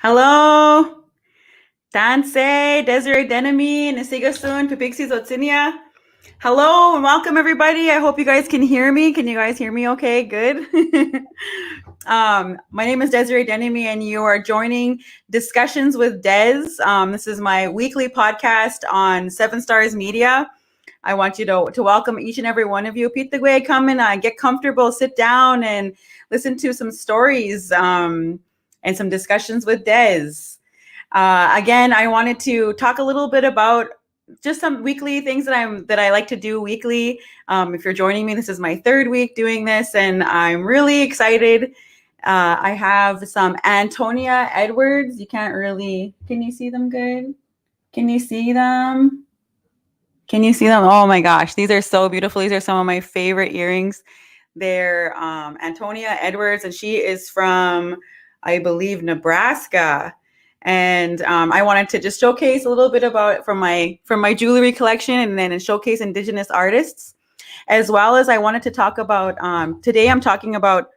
Hello, Tansei, Desiree Denemy, Nasigasun, Pipixi Zotsinia. Hello and welcome everybody. I hope you guys can hear me. Can you guys hear me okay? Good. My name is Desiree Denemy and you are joining Discussions with Des. This is my weekly podcast on Seven Stars Media. I want you to welcome each and every one of you. Pitagwe, come and get comfortable, sit down and listen to some stories and some discussions with Des. Again, I wanted to talk a little bit about just some weekly things that I like to do weekly. If you're joining me, this is my third week doing this, and I'm really excited. I have some Antonia Edwards. Can you see them good? Can you see them? Can you see them? Oh my gosh, these are so beautiful. These are some of my favorite earrings. They're Antonia Edwards, and she is from, I believe, Nebraska. And I wanted to just showcase a little bit about from my jewelry collection, and then showcase Indigenous artists, as well as I wanted to talk about today. I'm talking about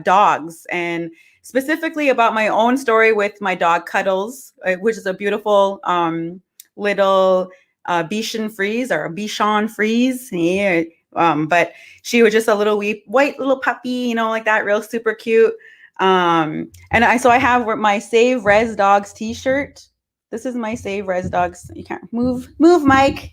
dogs, and specifically about my own story with my dog Cuddles, which is a beautiful little Bichon Frise or Bichon Frise. Yeah. But she was just a little wee white little puppy, like that, real super cute. And I have my Save Res Dogs t-shirt. This is my Save Res Dogs. You can't move, Mike.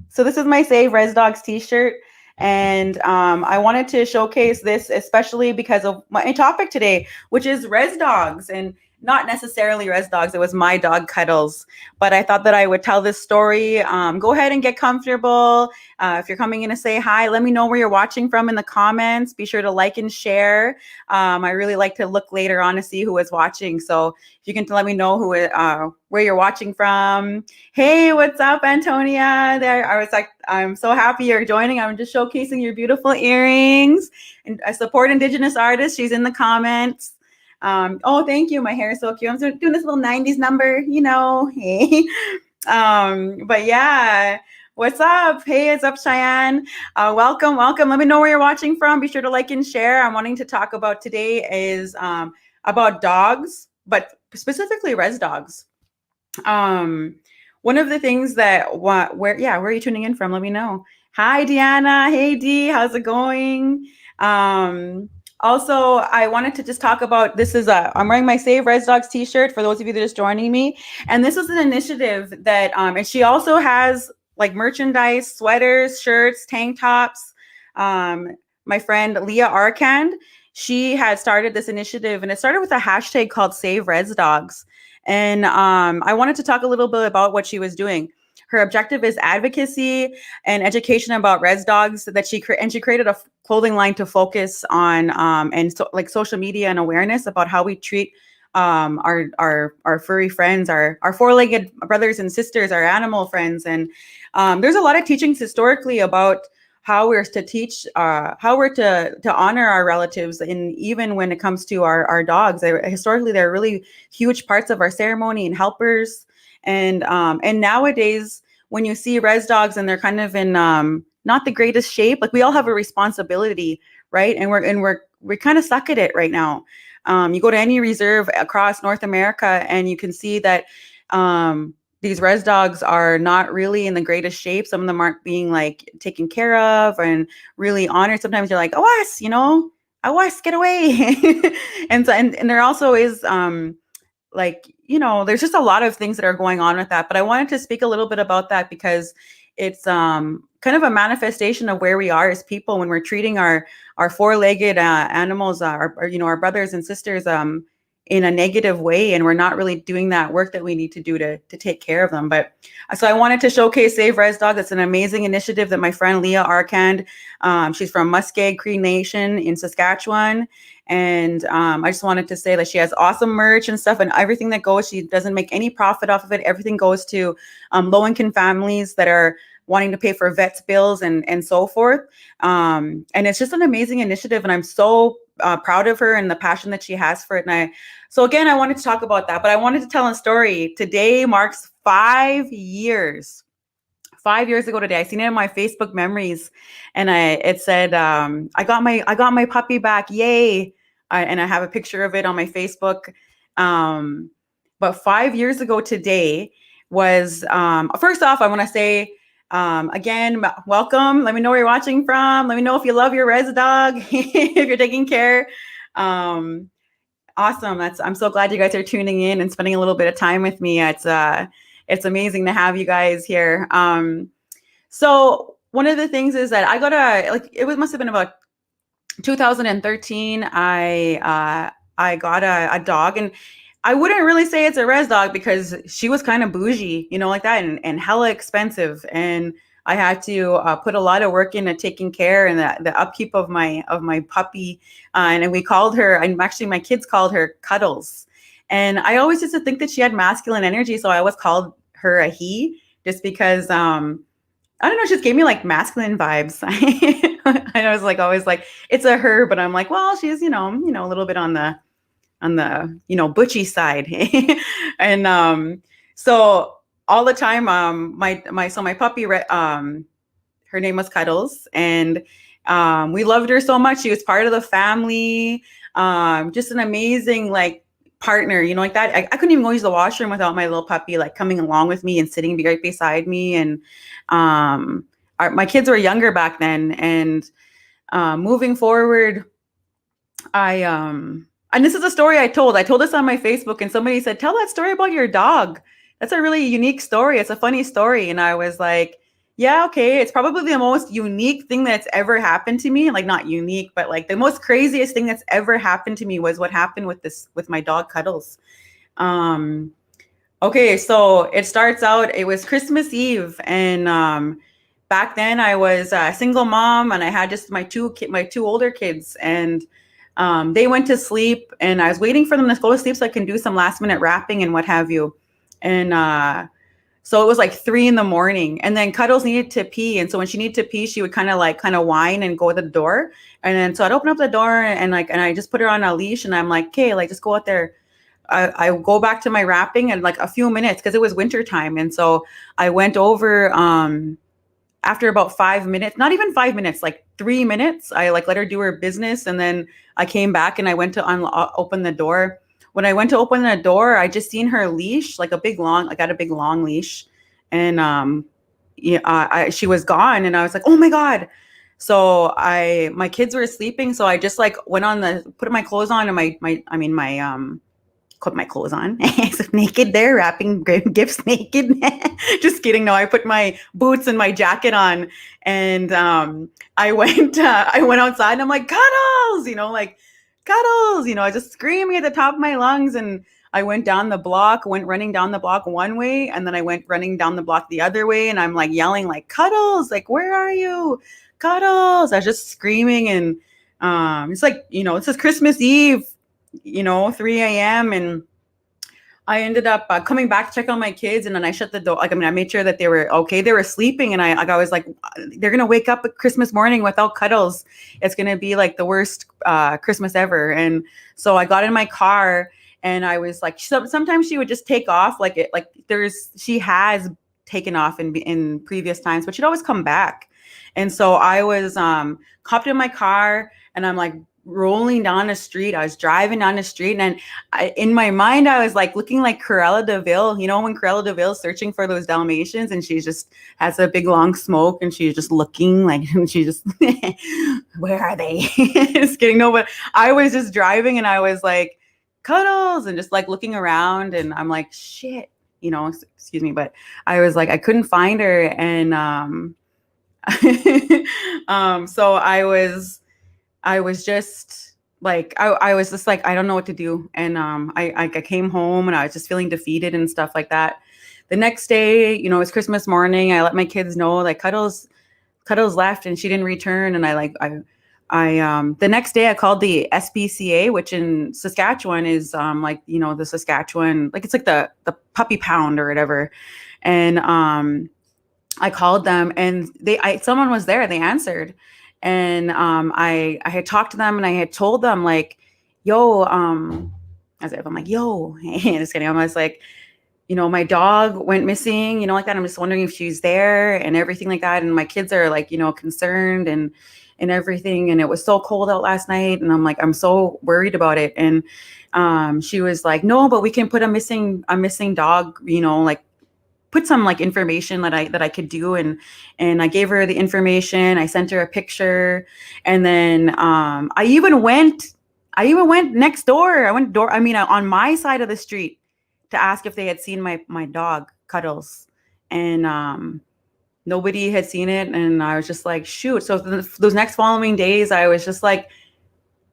So this is my Save Res Dogs t-shirt. And I wanted to showcase this, especially because of my topic today, which is res dogs, and not necessarily res dogs. It was my dog Cuddles, but I thought that I would tell this story. Go ahead and get comfortable. If you're coming in to say hi, let me know where you're watching from in the comments. Be sure to like and share. I really like to look later on to see who is watching. So if you can let me know where you're watching from. Hey, what's up, Antonia? I'm so happy you're joining. I'm just showcasing your beautiful earrings. And I support Indigenous artists. She's in the comments. Oh, thank you. My hair is so cute. I'm doing this little 90s number, Hey. But yeah, what's up? Hey, it's up, Cheyenne. Welcome. Let me know where you're watching from. Be sure to like and share. I'm wanting to talk about today is about dogs, but specifically res dogs. One of the things where are you tuning in from? Let me know. Hi, Deanna. Hey, Dee. How's it going? Also, I wanted to just talk about I'm wearing my Save Res Dogs t-shirt for those of you that are just joining me. And this is an initiative that, and she also has like merchandise, sweaters, shirts, tank tops. My friend Leah Arkand, she had started this initiative, and it started with a hashtag called Save Res Dogs. And I wanted to talk a little bit about what she was doing. Her objective is advocacy and education about res dogs she created a clothing line to focus on like social media and awareness about how we treat our furry friends, our four-legged brothers and sisters, our animal friends. And there's a lot of teachings historically about how we're to teach, how we're to honor our relatives, and even when it comes to our dogs, historically they're really huge parts of our ceremony and helpers. And nowadays, when you see res dogs and they're kind of in not the greatest shape, like we all have a responsibility, right? And we kind of suck at it right now. You go to any reserve across North America, and you can see that these res dogs are not really in the greatest shape. Some of them aren't being like taken care of and really honored. Sometimes you're like, Awas, get away. and there also is there's just a lot of things that are going on with that. But I wanted to speak a little bit about that because it's kind of a manifestation of where we are as people when we're treating our four-legged animals, our brothers and sisters in a negative way, and we're not really doing that work that we need to do to take care of them. But so I wanted to showcase Save Res Dog. That's an amazing initiative that my friend Leah Arkand, she's from Muskeg Cree Nation in Saskatchewan. And I just wanted to say that she has awesome merch and stuff, and everything that goes, she doesn't make any profit off of it. Everything goes to low-income families that are wanting to pay for vets bills and so forth. And it's just an amazing initiative, and I'm so proud of her and the passion that she has for it. So again, I wanted to talk about that, but I wanted to tell a story. Today marks 5 years. 5 years ago today, I seen it in my Facebook memories, and it said, I got my puppy back, yay! And I have a picture of it on my Facebook. But 5 years ago today was, first off, I want to say, again, welcome. Let me know where you're watching from. Let me know if you love your res dog, if you're taking care. Awesome. I'm so glad you guys are tuning in and spending a little bit of time with me. It's amazing to have you guys here. So one of the things is that I got must have been about 2013. I got a dog, and I wouldn't really say it's a res dog because she was kind of bougie, like that, and hella expensive. And I had to put a lot of work into taking care and the upkeep of my puppy. And we called her, and actually my kids called her Cuddles. And I always used to think that she had masculine energy, so I always called her a he, just because I don't know, she just gave me like masculine vibes. I was like always like it's a her, but I'm like, well, she's a little bit on the butchy side. And so all the time, my puppy, her name was Cuddles, and we loved her so much. She was part of the family, just an amazing like partner, like that. I couldn't even go use the washroom without my little puppy like coming along with me and sitting right beside me. And my kids were younger back then, and moving forward, and this is a story I told this on my Facebook, and somebody said, tell that story about your dog. That's a really unique story. It's a funny story. And I was like, yeah, okay. It's probably the most unique thing that's ever happened to me. Like, not unique, but like the most craziest thing that's ever happened to me was what happened with my dog Cuddles. Okay, so it starts out, it was Christmas Eve, and back then I was a single mom, and I had just my two older kids, and they went to sleep, and I was waiting for them to go to sleep so I can do some last minute wrapping and what have you. And so it was like 3 a.m, and then Cuddles needed to pee. And so when she needed to pee, she would kind of whine and go to the door. And then so I'd open up the door, and I just put her on a leash, and I'm like, okay, like just go out there. I go back to my wrapping in like a few minutes because it was winter time. And so I went over after about 5 minutes, not even 5 minutes, like 3 minutes. I like let her do her business, and then I came back and I went to open the door. When I went to open the door, I just seen her leash, like I got a big long leash, and she was gone, and I was like, oh my God. So my kids were sleeping, so I just like went put my clothes on, and put my clothes on. So naked there, wrapping gifts naked. Just kidding. No, I put my boots and my jacket on, and I went outside, and I'm like, Cuddles, like Cuddles, I was just screaming at the top of my lungs. And I went running down the block one way, and then I went running down the block the other way, and I'm like yelling like, Cuddles, like, where are you? Cuddles. I was just screaming, and it's like, it's just Christmas Eve, 3 a.m. And I ended up coming back to check on my kids, and then I shut the door. I made sure that they were okay. They were sleeping, and I was like, they're gonna wake up at Christmas morning without Cuddles. It's gonna be like the worst Christmas ever. And so I got in my car, and I was like, sometimes she would just take off, she has taken off in previous times, but she'd always come back. And so I was hopped in my car, and I'm like rolling down the street. I was driving down the street, and in my mind, I was like looking like Cruella de Vil. When Cruella de Vil is searching for those Dalmatians, and she just has a big long smoke, and she's just looking like, and she just, where are they? Just kidding. No, but I was just driving, and I was like, Cuddles, and just like looking around, and I'm like, shit, excuse me, but I was like, I couldn't find her, and so I was just like, I was just like, I don't know what to do. And I came home, and I was just feeling defeated and stuff like that. The next day, it was Christmas morning. I let my kids know like Cuddles left, and she didn't return. And the next day I called the SPCA, which in Saskatchewan is the Saskatchewan, like it's like the puppy pound or whatever. And I called them, and someone was there. They answered. And I had talked to them, and I had told them like, yo, I'm like, yo, just kidding. I was like, my dog went missing, like that. I'm just wondering if she's there and everything like that. And my kids are like, concerned. And and everything. And it was so cold out last night. And I'm like, I'm so worried about it. And she was like, no, but we can put a missing dog, like put some like information that I could do. And I gave her the information. I sent her a picture. And then I even went next door. On my side of the street to ask if they had seen my dog Cuddles. And nobody had seen it. And I was just like, shoot. So those next following days, I was just like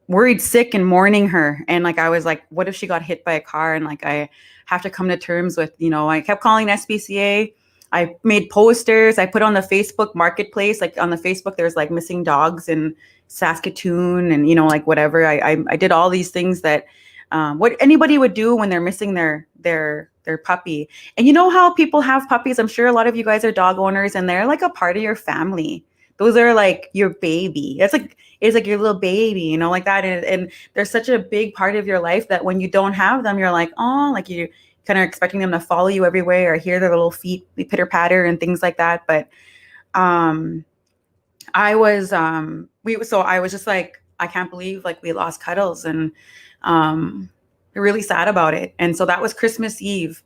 worried sick and mourning her. And like, I was like, what if she got hit by a car? And like, I have to come to terms with, I kept calling SPCA. I made posters. I put on the Facebook marketplace, like on the Facebook, there's like missing dogs in Saskatoon and, like whatever. I did all these things that what anybody would do when they're missing their puppy. And you know how people have puppies? I'm sure a lot of you guys are dog owners and they're like a part of your family. Those are like your baby. It's like your little baby, like that. And they're such a big part of your life that when you don't have them, you're like, oh, like you kind of expecting them to follow you everywhere or hear their little feet pitter patter and things like that. But I was just like, I can't believe like we lost Cuddles, and really sad about it. And so that was Christmas Eve.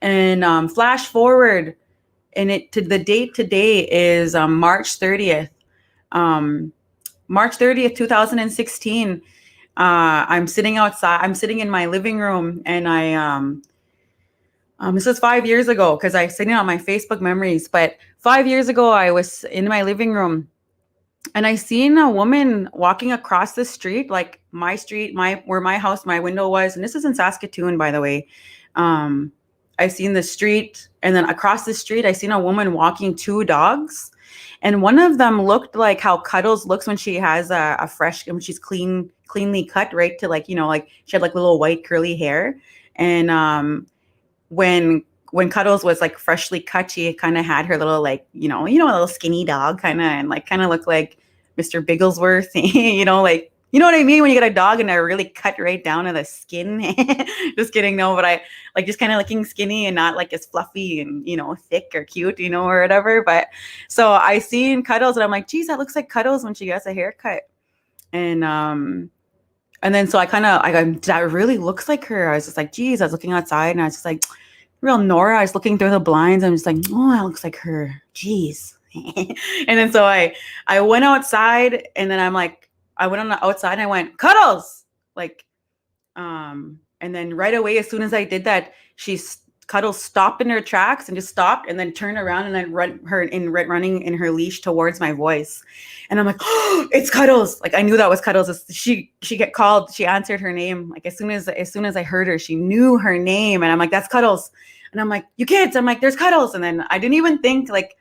And flash forward, and the date today is March 30th. March 30th, 2016. I'm sitting outside. I'm sitting in my living room, and this was 5 years ago because I'm sitting on my Facebook memories. But 5 years ago, I was in my living room, and I seen a woman walking across the street, like my street, where my house, my window was. And this is in Saskatoon, by the way. I seen the street, and then across the street, I seen a woman walking two dogs. And one of them looked like how Cuddles looks when she has a fresh, when she's cleanly cut, right? To like, like she had like little white curly hair. And when Cuddles was like freshly cut, she kind of had her little like, a little skinny dog kind of looked like Mr. Bigglesworth, like, you know what I mean? When you get a dog and they're really cut right down to the skin. Just kidding. No, but I like just kind of looking skinny and not like as fluffy and, thick or cute, or whatever. But so I seen Cuddles and I'm like, geez, that looks like Cuddles when she gets a haircut. And then so that really looks like her. I was just like, geez, I was looking outside and I was just like, real Nora. I was looking through the blinds. I'm just like, oh, that looks like her. Geez. And then so I went outside, and then I went on the outside and I went, Cuddles, like, and then right away, as soon as I did that, Cuddles stopped in her tracks and just stopped and then turned around and then running in her leash towards my voice. And I'm like, oh, it's Cuddles. Like, I knew that was Cuddles. She get called. She answered her name. Like as soon as I heard her, she knew her name. And I'm like, that's Cuddles. And I'm like, you kids. I'm like, there's Cuddles. And then I didn't even think like,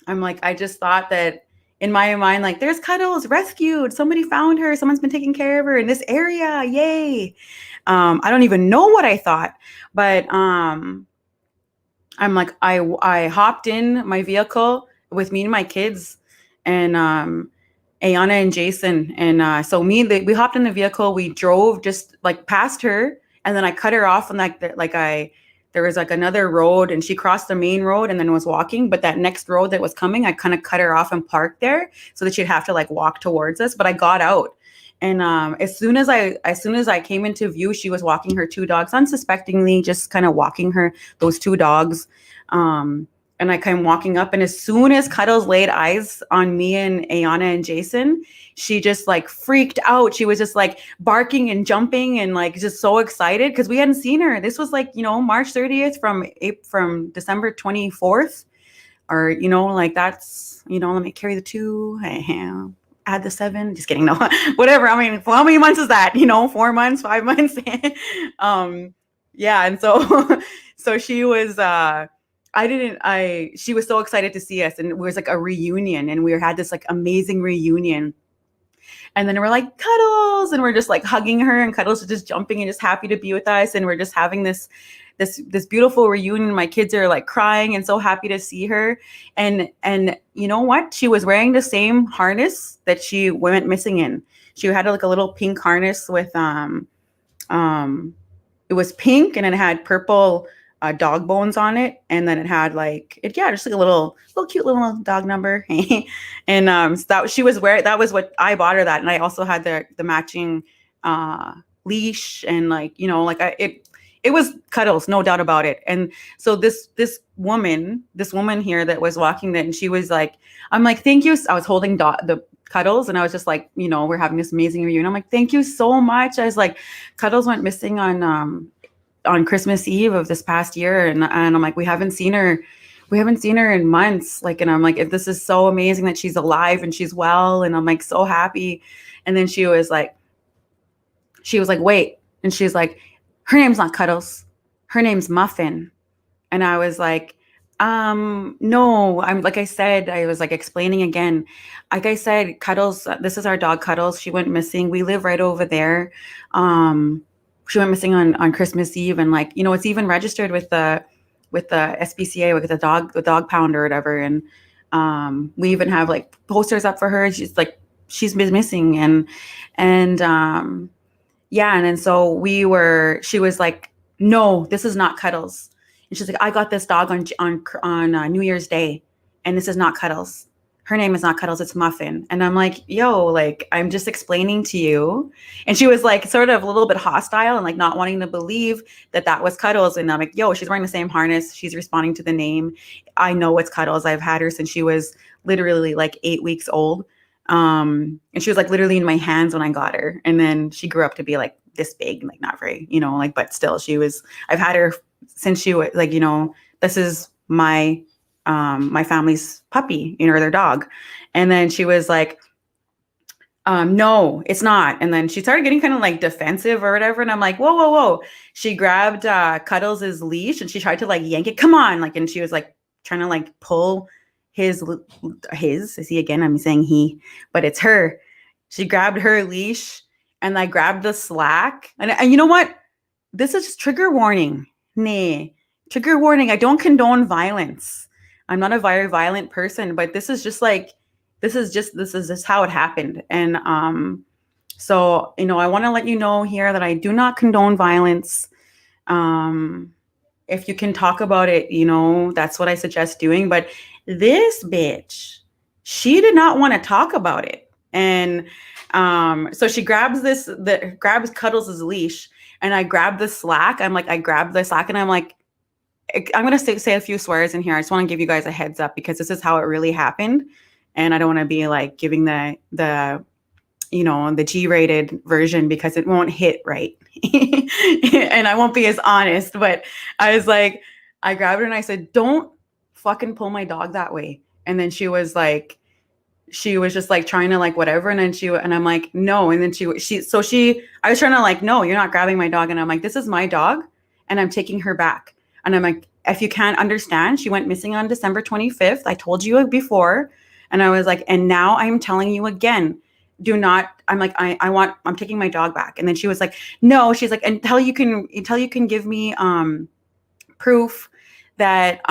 I'm like, I just thought that in my mind, like, there's Cuddles, rescued. Somebody found her. Someone's been taking care of her in this area. Yay. I don't even know what I thought, but I'm like, I hopped in my vehicle with me and my kids, and Ayana and Jason. And so we hopped in the vehicle. We drove just like past her, and then I cut her off, and there was like another road, and she crossed the main road and then was walking. But that next road that was coming, I kind of cut her off and parked there so that she'd have to like walk towards us. But I got out. And as soon as I came into view, she was walking her two dogs unsuspectingly, just kind of walking those two dogs. And I came walking up, and as soon as Cuddles laid eyes on me and Ayana and Jason, she just like freaked out. She was just like barking and jumping and like just so excited because we hadn't seen her. This was like, March 30th from December 24th, or, like that's, let me carry the 2, add the 7, just kidding. No, whatever. I mean, how many months is that? 4 months, 5 months. Yeah. And so she was, she was so excited to see us, and it was like a reunion, and we had this like amazing reunion. And then we're like, Cuddles, and we're just like hugging her, and Cuddles is just jumping and just happy to be with us. And we're just having this beautiful reunion. My kids are like crying and so happy to see her. And you know what? She was wearing the same harness that she went missing in. She had like a little pink harness with, it was pink, and it had purple dog bones on it, and then it had like it, yeah, just like a little cute little dog number. And so that she was wearing, that was what I bought her that, and I also had the matching leash, and like, you know, like it was Cuddles, no doubt about it. And so this woman here that was walking that, and she was like, I'm like, thank you. I was holding the Cuddles, and I was just like, you know, we're having this amazing reunion. I'm like, thank you so much. I was like, Cuddles went missing on Christmas Eve of this past year, and I'm like, we haven't seen her in months. Like, and I'm like, if this is so amazing that she's alive and she's well, and I'm like so happy. And then she was like, wait, and she's like, her name's not Cuddles, her name's Muffin. And I was like, no, I'm like I said, I was like explaining again. Like I said, Cuddles, this is our dog Cuddles. She went missing. We live right over there. She went missing on Christmas Eve, and like, you know, it's even registered with the SPCA, with the dog pound or whatever. And we even have like posters up for her. She's been missing, and yeah, and then so she was like, no, this is not Cuddles. And she's like, I got this dog on New Year's Day, and this is not Cuddles. Her name is not Cuddles, it's Muffin. And I'm like, yo, like, I'm just explaining to you. And she was like sort of a little bit hostile and like not wanting to believe that was Cuddles. And I'm like, yo, she's wearing the same harness. She's responding to the name. I know it's Cuddles. I've had her since she was literally like 8 weeks old. And she was like literally in my hands when I got her. And then she grew up to be like this big, like not very, you know, like, but still I've had her since she was like, you know, this is my family's puppy, you know, or their dog. And then she was like, no, it's not. And then she started getting kind of like defensive or whatever. And I'm like, whoa. She grabbed Cuddles' leash, and she tried to like yank it. Come on. Like, and she was like trying to like pull his, see, again, I'm saying he, but it's her. She grabbed her leash, and I grabbed the slack. And you know what? This is trigger warning. Trigger warning. I don't condone violence. I'm not a very violent person, but this is just how it happened. And so, you know, I want to let you know here that I do not condone violence. If you can talk about it, you know, that's what I suggest doing. But this bitch, she did not want to talk about it. And so she grabs Cuddles' leash, and I grabbed the slack. I grabbed the slack, and I'm like, I'm going to say a few swears in here. I just want to give you guys a heads up, because this is how it really happened. And I don't want to be like giving the you know, the G-rated version, because it won't hit right. And I won't be as honest, but I was like, I grabbed her and I said, don't fucking pull my dog that way. And then she was just like trying to like whatever. And then and I'm like, no. And then I was trying to like, no, you're not grabbing my dog. And I'm like, this is my dog, and I'm taking her back. And I'm like, if you can't understand, she went missing on December 25th. I told you before. And I was like, and now I'm telling you again, do not, I'm like, I'm taking my dog back. And then she was like, no, she's like, until you can give me proof that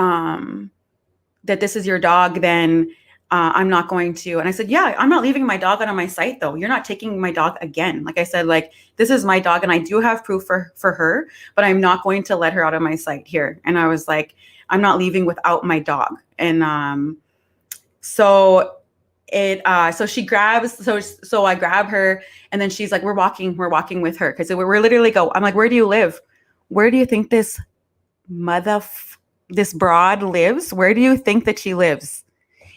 that this is your dog, then I'm not going to. And I said, yeah, I'm not leaving my dog out on my site though. You're not taking my dog again. Like I said, like, this is my dog, and I do have proof for her, but I'm not going to let her out of my site here. And I was like, I'm not leaving without my dog. And so she grabs, so I grab her, and then she's like, we're walking with her. Cause we're literally I'm like, where do you live? Where do you think this broad lives? Where do you think that she lives?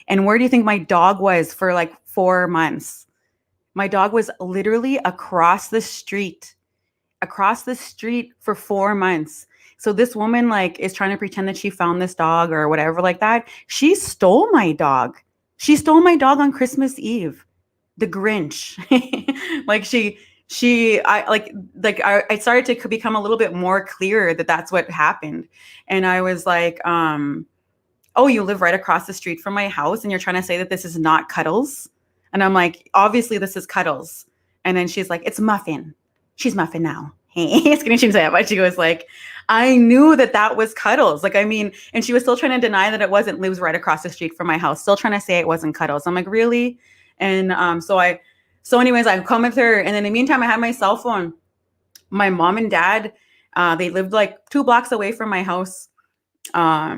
And where do you think my dog was for like 4 months? My dog was literally across the street for 4 months. So this woman like is trying to pretend that she found this dog or whatever like that. She stole my dog. She stole my dog on Christmas Eve. The Grinch. Like I started to become a little bit more clear that that's what happened. And I was like, oh, you live right across the street from my house, and you're trying to say that this is not Cuddles? And I'm like, obviously this is Cuddles. And then she's like, it's Muffin. She's Muffin now. It's gonna change that, but she was like, I knew that was Cuddles. Like, I mean, and she was still trying to deny that it wasn't. Lives right across the street from my house. Still trying to say it wasn't Cuddles. I'm like, really? And so anyways, I come with her, and in the meantime, I had my cell phone. My mom and dad They lived like 2 blocks away from my house. A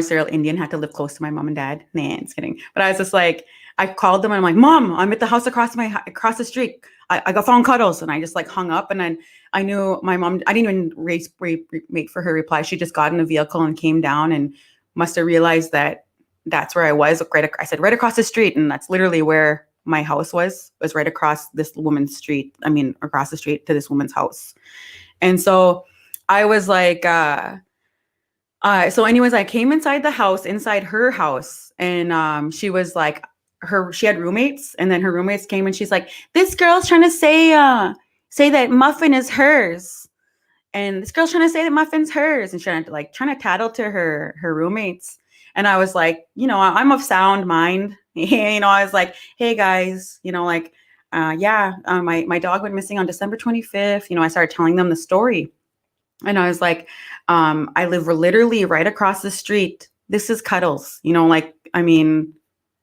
serial Indian had to live close to my mom and dad. Nah, just kidding. But I was just like, I called them and I'm like, Mom, I'm at the house across the street. I got found Cuddles, and I just like hung up, and then I knew my mom. I didn't even wait for her reply. She just got in a vehicle and came down, and must have realized that that's where I was. I said right across the street, and that's literally where my house was right across this woman's street. I mean, across the street to this woman's house. And so I was like, so anyways, I came inside her house, and she was like, she had roommates, and then her roommates came, and she's like, this girl's trying to say that Muffin is hers. And this girl's trying to say that Muffin's hers, and trying to tattle to her roommates. And I was like, I'm of sound mind. I was like, hey guys, my dog went missing on December 25th. I started telling them the story. And I was like, I live literally right across the street. This is Cuddles,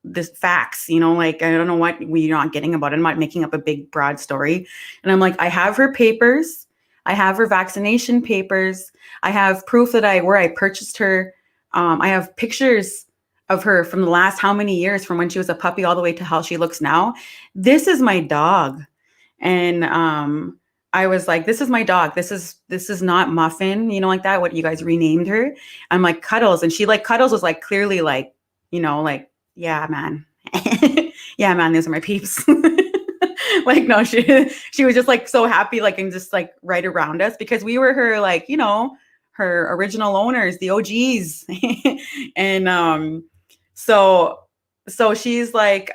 this facts, I don't know what you're not getting about it. I'm not making up a big, broad story. And I'm like, I have her papers. I have her vaccination papers. I have proof that where I purchased her. I have pictures of her from the last how many years, from when she was a puppy all the way to how she looks now. This is my dog. And I was like, this is my dog. This is not Muffin, like that, what you guys renamed her. I'm like, Cuddles. And Cuddles was like, clearly like, yeah, man. Yeah, man, these are my peeps. No, she was just like so happy, and just like right around us, because we were her, her original owners, the OGs. And so she's like,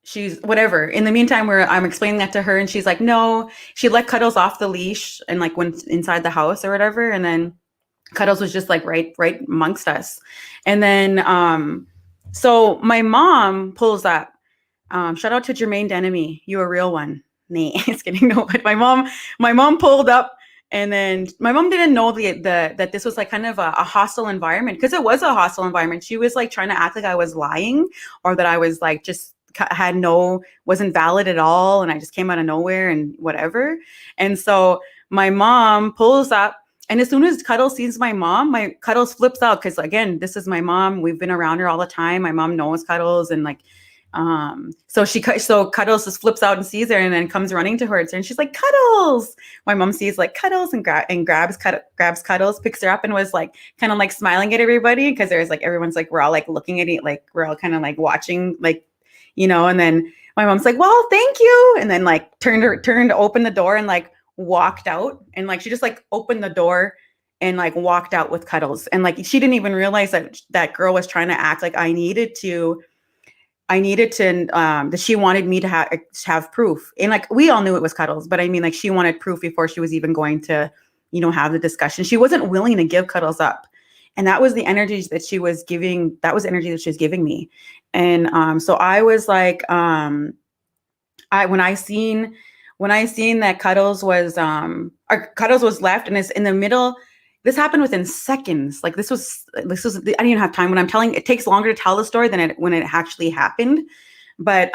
she's whatever. In the meantime, I'm explaining that to her, and she's like, no, she let Cuddles off the leash and went inside the house or whatever. And then Cuddles was just like right amongst us. And then, so my mom pulls up, shout out to Jermaine Denemy. You a real one. Nah, it's kidding. No, but my mom pulled up, and then my mom didn't know that this was like kind of a hostile environment, because it was a hostile environment. She was like trying to act like I was lying, or that I was like just wasn't valid at all, and I just came out of nowhere and whatever. And so my mom pulls up, and as soon as Cuddles sees my Cuddles flips out, because again, this is my mom. We've been around her all the time. My mom knows Cuddles, and so Cuddles just flips out and sees her, and then comes running to her, and she's like, Cuddles. My mom sees like Cuddles and grabs Cuddles, picks her up, and was like kind of like smiling at everybody, because there's like everyone's like, we're all like looking at it, like we're all kind of like watching, like, and then my mom's like, well, thank you, and then like turned to open the door and like walked out, and like she just like opened the door and like walked out with Cuddles, and like she didn't even realize that girl was trying to act like I needed to that she wanted me to have proof. And like we all knew it was Cuddles, but I mean, like she wanted proof before she was even going to have the discussion. She wasn't willing to give Cuddles up, and that was the energy that she was giving. That was energy that she was giving me. And so I was like, when I seen that Cuddles was left and is in the middle. This happened within seconds. Like this was I didn't even have time. When I'm telling, it takes longer to tell the story than when it actually happened. But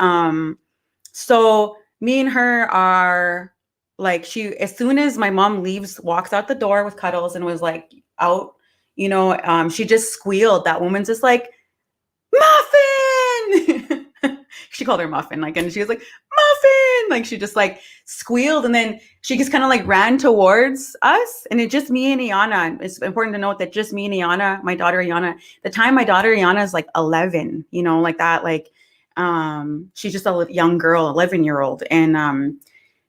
so me and her are like, as soon as my mom walks out the door with Cuddles and was like out, she just squealed. That woman's just like, Muffin. She called her Muffin, and she was like, Muffin. Like she just like squealed, and then she just kind of like ran towards us, and it just me and Iana. It's important to note that just me and Iana, my daughter Iana. The time my daughter Iana is like 11, like that. Like she's just a young girl, 11-year-old, and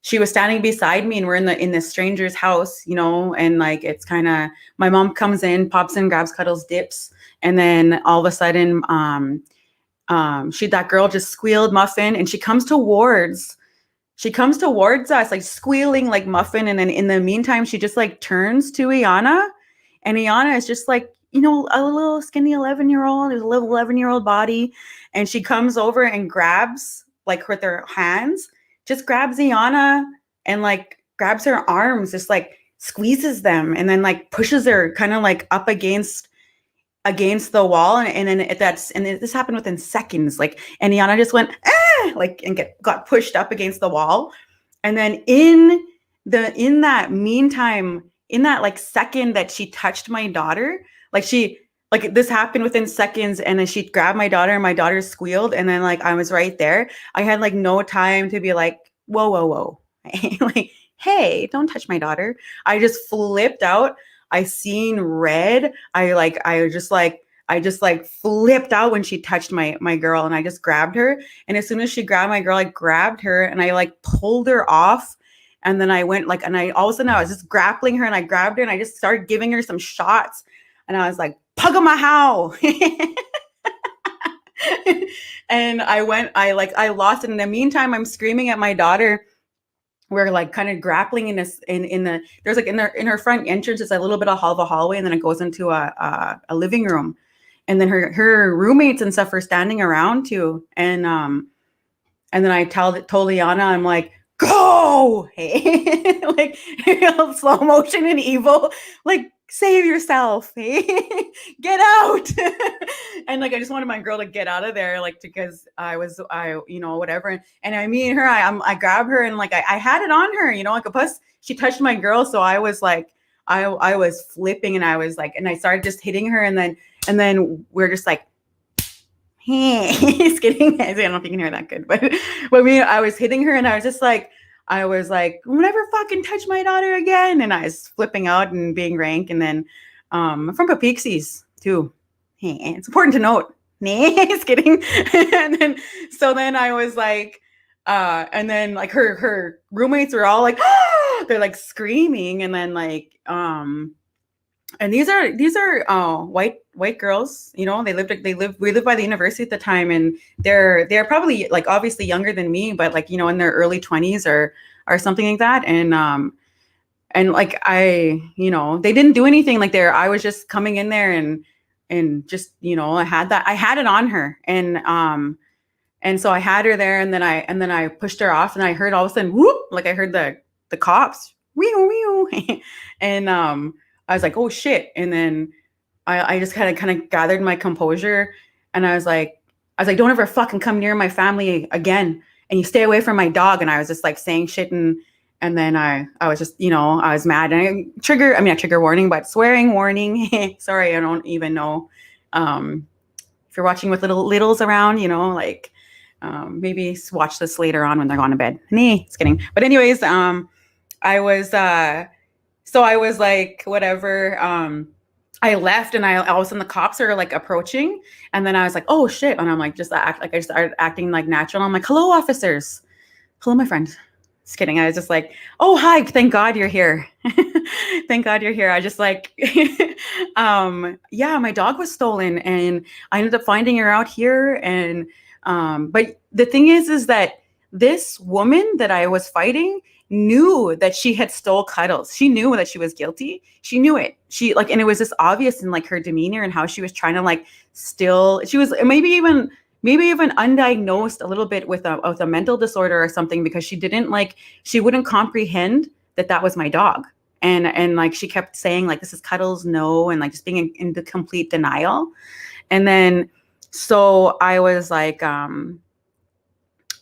she was standing beside me, and we're in this stranger's house, and like it's kind of, my mom comes in, pops in, grabs Cuddles, dips, and then all of a sudden that girl just squealed Muffin, and she comes towards us like squealing like Muffin, and then in the meantime she just like turns to Iana, and Iana is just like, a little skinny 11-year-old, a little 11-year-old body, and she comes over and grabs, like with her hands, just grabs Iana and like grabs her arms, just like squeezes them, and then like pushes her kind of like up against the wall, and then this happened within seconds, like, and Iana just went like and got pushed up against the wall, and then in in that meantime, in that like second that she touched my daughter, like this happened within seconds, and then she grabbed my daughter and my daughter squealed, and then like I was right there. I had like no time to be like, whoa, whoa, whoa. Like, hey, don't touch my daughter. I just flipped out. I seen red. I just like flipped out when she touched my girl, and I just grabbed her. And as soon as she grabbed my girl, I grabbed her and I like pulled her off. And then I went like, and I all of a sudden I was just grappling her, and I grabbed her and I just started giving her some shots. And I was like, Pugamahow. And I lost it. In the meantime, I'm screaming at my daughter. We're like kind of grappling in this in the there's like in her front entrance, it's a little bit of a hallway, and then it goes into a living room. And then her roommates and stuff are standing around too. And then I told Liana, I'm like, go, hey, like slow motion and evil, like save yourself, hey, get out. And like I just wanted my girl to get out of there, like because I whatever. And I mean her, I grab her and like I had it on her, like a plus she touched my girl, so I was like I was flipping, and I was like, and I started just hitting her, and then we're just like, he's kidding. I don't know if you can hear that good, but I was hitting her, and I was like, never fucking touch my daughter again. And I was flipping out and being rank. And then I'm from Papixies too. It's important to note. Just kidding. And then I was like, and then like her roommates were all like, they're like screaming. And then like, and these are white girls, we lived by the university at the time, and they're probably like obviously younger than me, but like in their early 20s or something like that. And like they didn't do anything. Like I was just coming in there and just I had it on her, and so I had her there, and then I pushed her off, and I heard all of a sudden whoop, like I heard the cops, and I was like, oh shit. And then I just kind of gathered my composure, and I was like, don't ever fucking come near my family again, and you stay away from my dog. And I was just like saying shit, and then I was just, I was mad, and not trigger warning, but swearing warning. Sorry, I don't even know if you're watching with littles around, like maybe watch this later on when they're going to bed. Just kidding. But anyways, I was like, whatever. I left, and all of a sudden the cops are like approaching, and then I was like, oh shit. And I'm like, I started acting like natural. I'm like, hello, officers. Hello, my friend. Just kidding. I was just like, oh, hi. Thank God you're here. Thank God you're here. I just like, yeah, my dog was stolen, and I ended up finding her out here. And, but the thing is that this woman that I was fighting knew that she had stole Cuddles. She knew that she was guilty. She knew it. And it was just obvious in like her demeanor and how she was trying to like she was maybe even undiagnosed a little bit with a mental disorder or something, because she wouldn't comprehend that was my dog. And like she kept saying like, this is Cuddles, no, and like just being in the complete denial. And then so I was like, when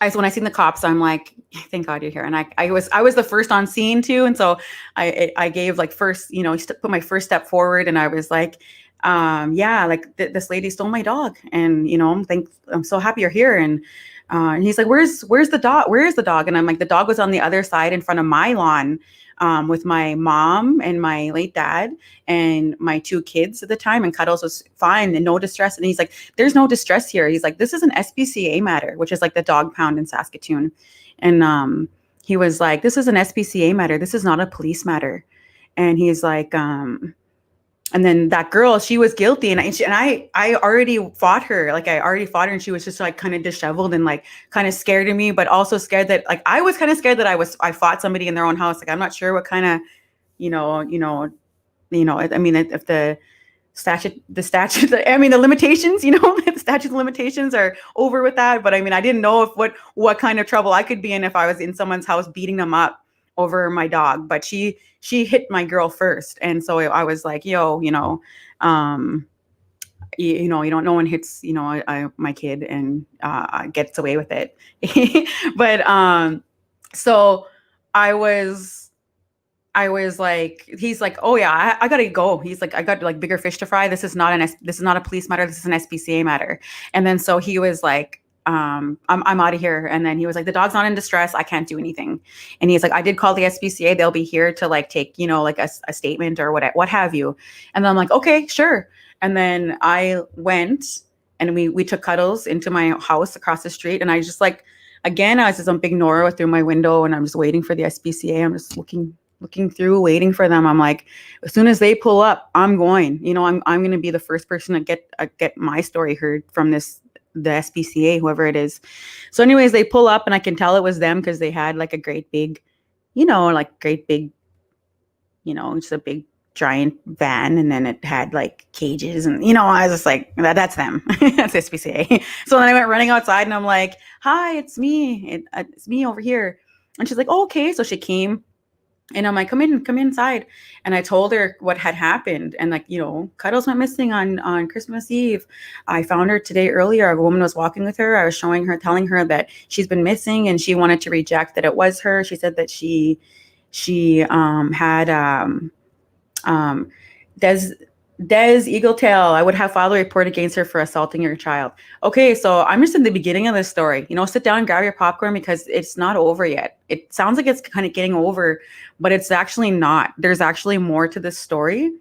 I seen the cops, I'm like, thank God you're here. And I was the first on scene too. And so I gave like first, put my first step forward, and I was like, yeah, like this lady stole my dog, and I'm so happy you're here. And he's like, where's the dog? Where is the dog? And I'm like, the dog was on the other side in front of my lawn, with my mom and my late dad and my two kids at the time, and Cuddles was fine and no distress. And he's like, there's no distress here. He's like, this is an SPCA matter, which is like the dog pound in Saskatoon. And he was like, this is an SPCA matter. This is not a police matter. And he's like, and then that girl, she was guilty, and I already fought her. Like I already fought her, and she was just like kind of disheveled and like kind of scared of me, but also scared that like I was kind of scared that I fought somebody in their own house. Like I'm not sure what kind of, I mean, if the limitations, the statute of limitations are over with that. But I mean, I didn't know what kind of trouble I could be in if I was in someone's house beating them up over my dog. But she hit my girl first, and so I was like, yo, you don't no one hits my kid and gets away with it. But so I was I was like, he's like, oh yeah, I gotta go. He's like, I got like bigger fish to fry. This is not a police matter. This is an SPCA matter. And then so he was like, I'm out of here. And then he was like, the dog's not in distress. I can't do anything. And he's like, I did call the SPCA. They'll be here to like take, like a statement or what have you. And then I'm like, okay, sure. And then I went and we took Cuddles into my house across the street. And I just like, again, I was just on Big Nora through my window and I'm just waiting for the SPCA. I'm just looking through, waiting for them. I'm like, as soon as they pull up, I'm going. I'm going to be the first person to get my story heard from the SPCA, whoever it is. So, anyways, they pull up, and I can tell it was them because they had like a great big, just a big giant van, and then it had like cages, and I was just like, that's them. That's SPCA. So then I went running outside, and I'm like, hi, it's me. It's me over here. And she's like, oh, okay. So she came. And I'm like, come inside. And I told her what had happened. And like, Cuddles went missing on Christmas Eve. I found her today earlier. A woman was walking with her. I was telling her that she's been missing, and she wanted to reject that it was her. She said that she had Des Eagletail, I would have filed a report against her for assaulting your child. Okay, so I'm just in the beginning of this story. Sit down and grab your popcorn because it's not over yet. It sounds like it's kind of getting over, but it's actually not. There's actually more to this story,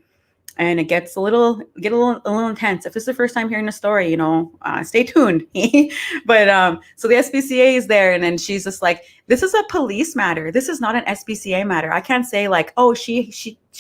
and it gets a little intense. If this is the first time hearing the story, stay tuned. But so the SPCA is there, and then she's just like, this is a police matter. This is not an SPCA matter. I can't say like, oh, she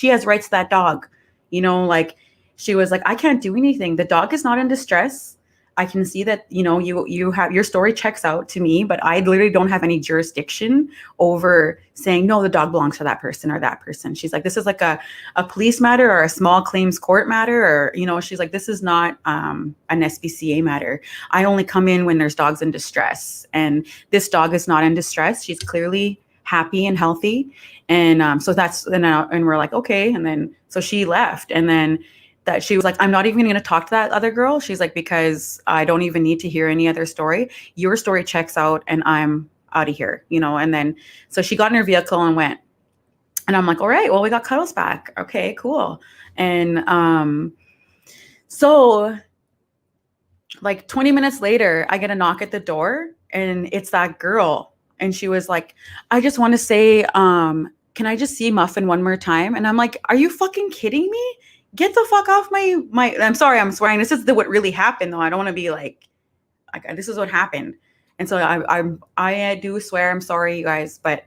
has rights to that dog. Like she was like, I can't do anything. The dog is not in distress. I can see that, you have, your story checks out to me, but I literally don't have any jurisdiction over saying, no, the dog belongs to that person or that person. She's like, this is like a police matter or a small claims court matter, or, she's like, this is not an SPCA matter. I only come in when there's dogs in distress, and this dog is not in distress. She's clearly happy and healthy. And so that's, and we're like, okay. And then, so she left, and then that she was like, I'm not even going to talk to that other girl. She's like, because I don't even need to hear any other story. Your story checks out, and I'm out of here, and then, so she got in her vehicle and went, and I'm like, all right, well, we got Cuddles back. Okay, cool. And, so like 20 minutes later, I get a knock at the door, and it's that girl. And she was like, I just want to say, can I just see Muffin one more time? And I'm like, are you fucking kidding me? Get the fuck off my, I'm sorry, I'm swearing. This is what really happened though. I don't want to be like, this is what happened. And so I do swear, I'm sorry, you guys. But,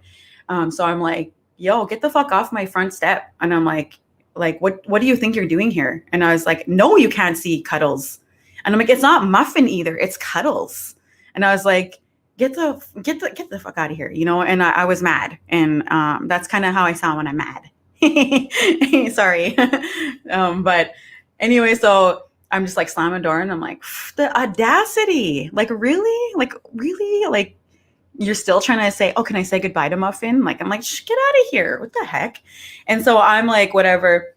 so I'm like, yo, get the fuck off my front step. And I'm like, what do you think you're doing here? And I was like, no, you can't see Cuddles. And I'm like, it's not Muffin either. It's Cuddles. And I was like, get the fuck out of here, And I was mad. And, that's kind of how I sound when I'm mad. Sorry. But anyway, so I'm just like slamming the door, and I'm like, the audacity, like really, like you're still trying to say, oh, can I say goodbye to Muffin? Like, I'm like, get out of here. What the heck? And so I'm like, whatever.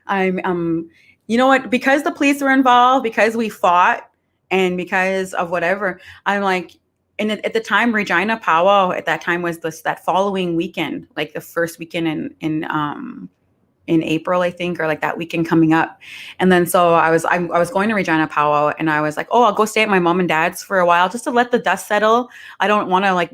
I'm, you know what? Because the police were involved, because we fought, and because of whatever, I'm like, and at the time, Regina Powwow at that time was that following weekend, like the first weekend in April, I think, or like that weekend coming up. And then so I was going to Regina Powwow, and I was like, oh, I'll go stay at my mom and dad's for a while just to let the dust settle. I don't want to like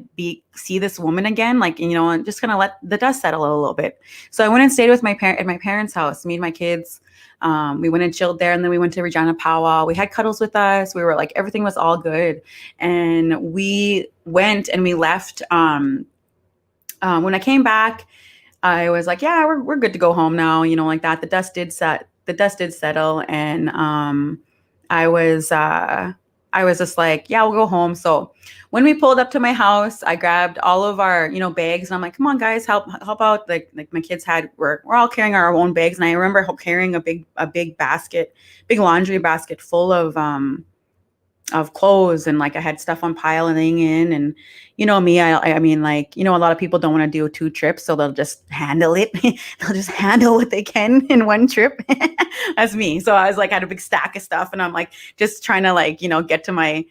see this woman again, like, just gonna let the dust settle a little bit. So I went and stayed with at my parents' house, me and my kids. We went and chilled there, and then we went to Regina Powwow. We had Cuddles with us. We were like, everything was all good. And we went and we left. When I came back, I was like, yeah, we're good to go home now. Like that. The dust did settle. And I was just like, yeah, we'll go home. So when we pulled up to my house, I grabbed all of our, bags, and I'm like, come on, guys, help out. Like my kids we're all carrying our own bags. And I remember carrying a big laundry basket full of clothes, and like I had stuff on piling in, and me, I mean, like, a lot of people don't want to do 2 trips, so they'll just handle it. They'll just handle what they can in one trip. That's me. So I was like, I had a big stack of stuff, and I'm like, just trying to like, get to my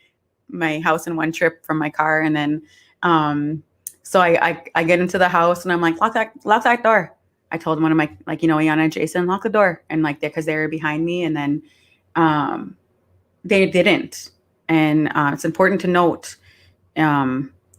house in one trip from my car. And then, so I get into the house, and I'm like, lock that door. I told one of my, like, Iana and Jason, lock the door, and like, because they were behind me, and then they didn't. And it's important to note.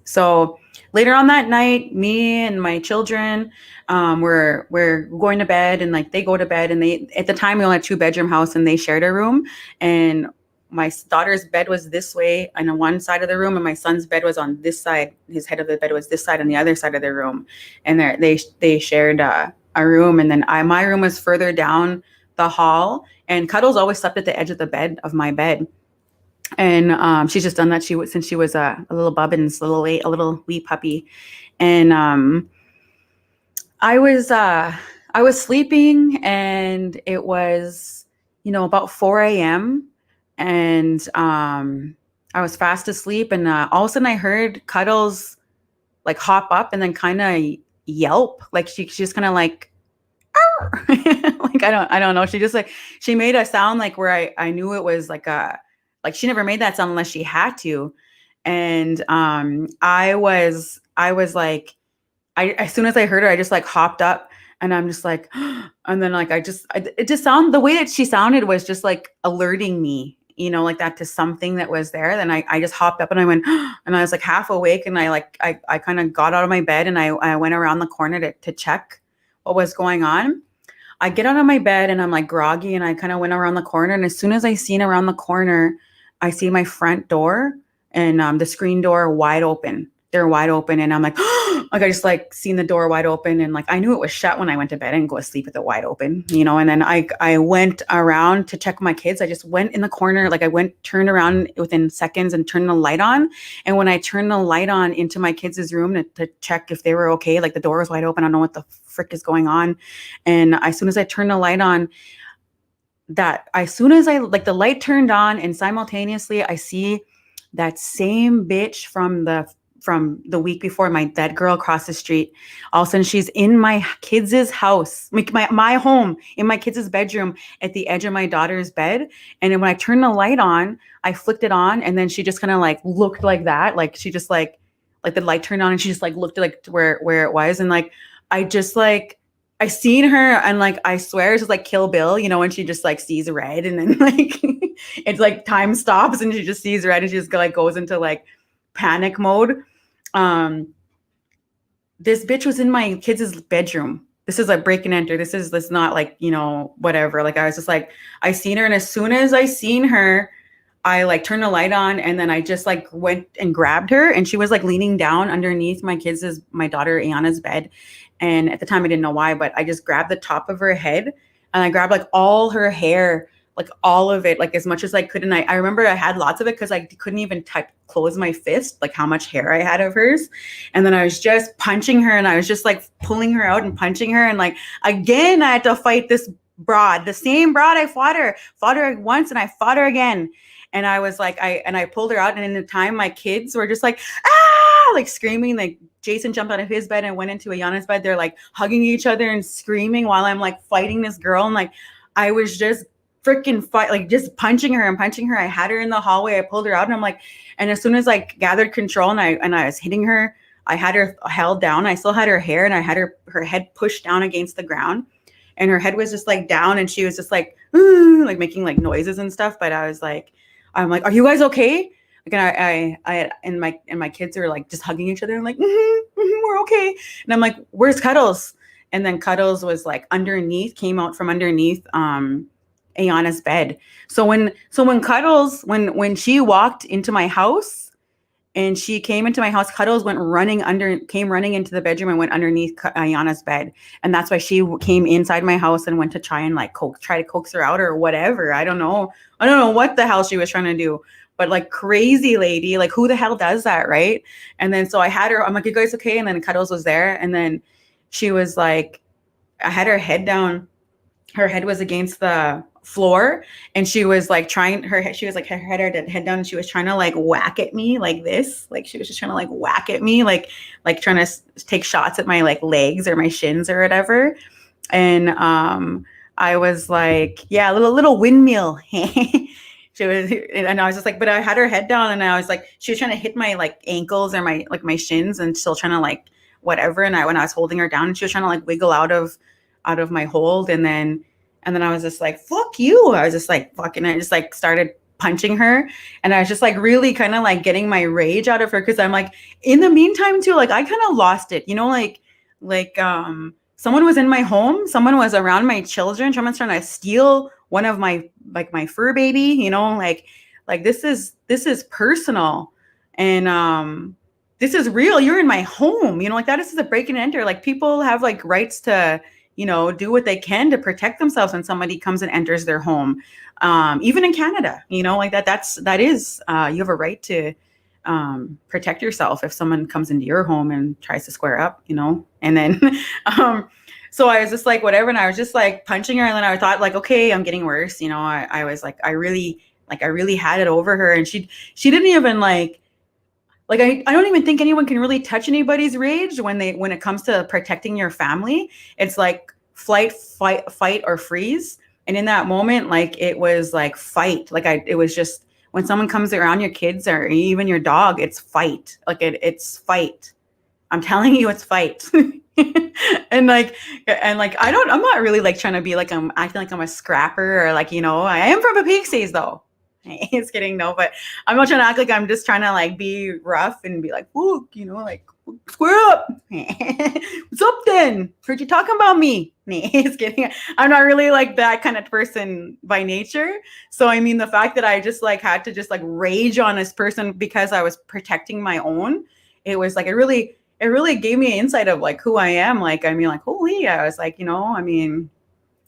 So later on that night, me and my children, we're going to bed, and like they go to bed, and they, at the time we only had 2-bedroom house, and they shared a room, and my daughter's bed was this way on one side of the room, and my son's bed was on this side. His head of the bed was this side on the other side of the room, and they shared a room, and then my room was further down the hall, and Cuddles always slept at the edge of the bed of my bed. And she's just done that since she was a little bubbins, a little wee puppy. And I was sleeping, and it was about 4 a.m. and I was fast asleep, and all of a sudden I heard Cuddles like hop up and then kind of yelp, like she's just kind of like like I don't know, she made a sound like where I knew it was like she never made that sound unless she had to. And I was like, as soon as I heard her, I just like hopped up, and I'm just like and then like it just sounded, the way that she sounded was just like alerting me, like that, to something that was there. Then I just hopped up, and I went and I was like half awake, and I kind of got out of my bed, and I went around the corner to check what was going on. I get out of my bed, and I'm like groggy, and I kind of went around the corner, and as soon as I seen around the corner, I see my front door and the screen door wide open. They're wide open, and I'm like, like I just like seen the door wide open, and like I knew it was shut when I went to bed. I didn't go to sleep with it wide open, And then I went around to check my kids. I just went in the corner, like turned around within seconds and turned the light on. And when I turned the light on into my kids' room to check if they were okay, like the door was wide open. I don't know what the frick is going on. And as soon as I turned the light on, as soon as the light turned on, and simultaneously I see that same bitch from the week before, that girl across the street. All of a sudden she's in my kids' house, my home, in my kids' bedroom at the edge of my daughter's bed. And then when I turned the light on, I flicked it on, and then she just kind of like looked like that. Like she just like the light turned on, and she just like looked like to where it was. And like, I seen her, and like, I swear it's just like Kill Bill, when she just like sees red, and then like it's like time stops, and she just sees red, and she just like goes into like panic mode. This bitch was in my kids' bedroom. This is like break and enter. This is not like, whatever. Like I was just like, I seen her, and as soon as I seen her, I like turned the light on, and then I just like went and grabbed her, and she was like leaning down underneath my daughter Ayana's bed. And at the time I didn't know why, but I just grabbed the top of her head, and I grabbed like all her hair, like all of it, like as much as I could. And I remember I had lots of it because I couldn't even close my fist, like how much hair I had of hers. And then I was just punching her, and I was just like pulling her out and punching her. And like, again, I had to fight this broad, the same broad. I fought her once, and I fought her again. And I was like, I pulled her out, and in the time my kids were just like, ah, like screaming. Like Jason jumped out of his bed and went into Ayana's bed. They're like hugging each other and screaming while I'm like fighting this girl. And like, I was just freaking just punching her. I had her in the hallway. I pulled her out, and I'm like, and as soon as I gathered control, and I was hitting her, I had her held down. I still had her hair, and I had her head pushed down against the ground, and her head was just like down, and she was just like, like making like noises and stuff. But I'm like, are you guys okay? Like, and I and my kids are like just hugging each other, and like, we're okay. And I'm like, where's Cuddles? And then Cuddles was like came out from underneath Ayana's bed. So when Cuddles, when she walked into my house, and she came into my house, Cuddles came running into the bedroom and went underneath Ayana's bed. And that's why she came inside my house and went to try and like try to coax her out or whatever. I don't know what the hell she was trying to do, but like crazy lady, like who the hell does that, right? And then so I had her, I'm like, you guys okay? And then Cuddles was there, and then she was like, I had her head down. Her head was against the floor, and she was like she was like her head down, and she was trying to like whack at me like this. Like she was just trying to like whack at me, like trying to take shots at my like legs or my shins or whatever. And I was like, yeah, a little windmill. She was, and I was just like, but I had her head down, and I was like, she was trying to hit my like ankles or my shins, and still trying to like whatever. And when I was holding her down, and she was trying to like wiggle out of my hold. And then I was just like, fuck you. I was just like, fucking, I just like started punching her. And I was just like really kind of like getting my rage out of her. Cause I'm like, in the meantime too, like I kind of lost it, you know, someone was in my home, someone was around my children, someone's trying to steal one of my fur baby, you know, like this is personal. And this is real. You're in my home, you know, like that is a break and enter. Like people have like rights to, you know, do what they can to protect themselves when somebody comes and enters their home. Even in Canada, you know, like that is you have a right to protect yourself if someone comes into your home and tries to square up, you know. And then so I was just like, whatever. And I was just like punching her. And then I thought like, okay, I'm getting worse. You know, I was like, I really had it over her. And she didn't even like I don't even think anyone can really touch anybody's rage when it comes to protecting your family. It's like fight, or freeze. And in that moment, like it was like fight. Like it was just when someone comes around your kids or even your dog, it's fight. Like it's fight. I'm telling you, it's fight. and like I'm not really like trying to be like I'm acting like I'm a scrapper or like, you know, I am from the Pixies though. It's kidding, no, but I'm not trying to act like I'm just trying to like be rough and be like, whoa, you know, like square up. What's up then? Heard you talking about me. It's kidding. I'm not really like that kind of person by nature. So I mean, the fact that I just like had to just like rage on this person because I was protecting my own, it was like it really gave me an insight of like who I am. Like, I mean, like, holy, I was like, you know, I mean,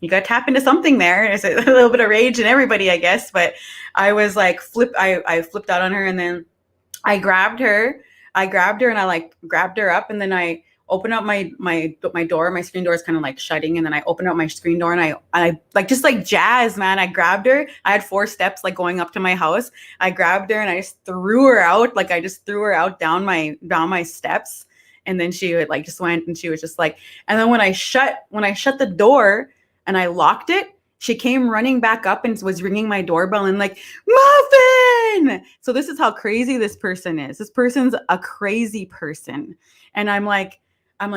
you got to tap into something there. There's a little bit of rage in everybody, I guess. But I was like, I flipped out on her, and then I grabbed her. And I like grabbed her up, and then I opened up my door. My screen door is kind of like shutting, and then I opened up my screen door, and I like just like jazz, man. I grabbed her. I had 4 steps like going up to my house. I grabbed her and I just threw her out. Like I just threw her out down my steps, and then she would like just went, and she was just like. And then when I shut the door and I locked it, she came running back up and was ringing my doorbell and like, Muffin! So this is how crazy this person is. This person's a crazy person. And I'm like,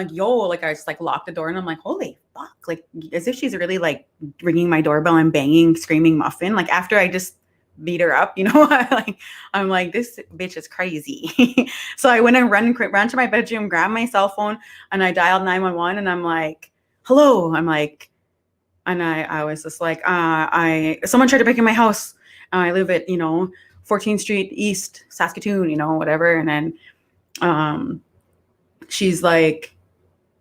yo, like I just like locked the door and I'm like, holy fuck. Like as if she's really like ringing my doorbell and banging, screaming Muffin. Like after I just beat her up, you know, I'm like, this bitch is crazy. So I went and ran to my bedroom, grabbed my cell phone, and I dialed 911, and I'm like, hello. I'm like, and I was just like, someone tried to break in my house. I live at, you know, 14th Street East, Saskatoon, you know, whatever. And then she's like,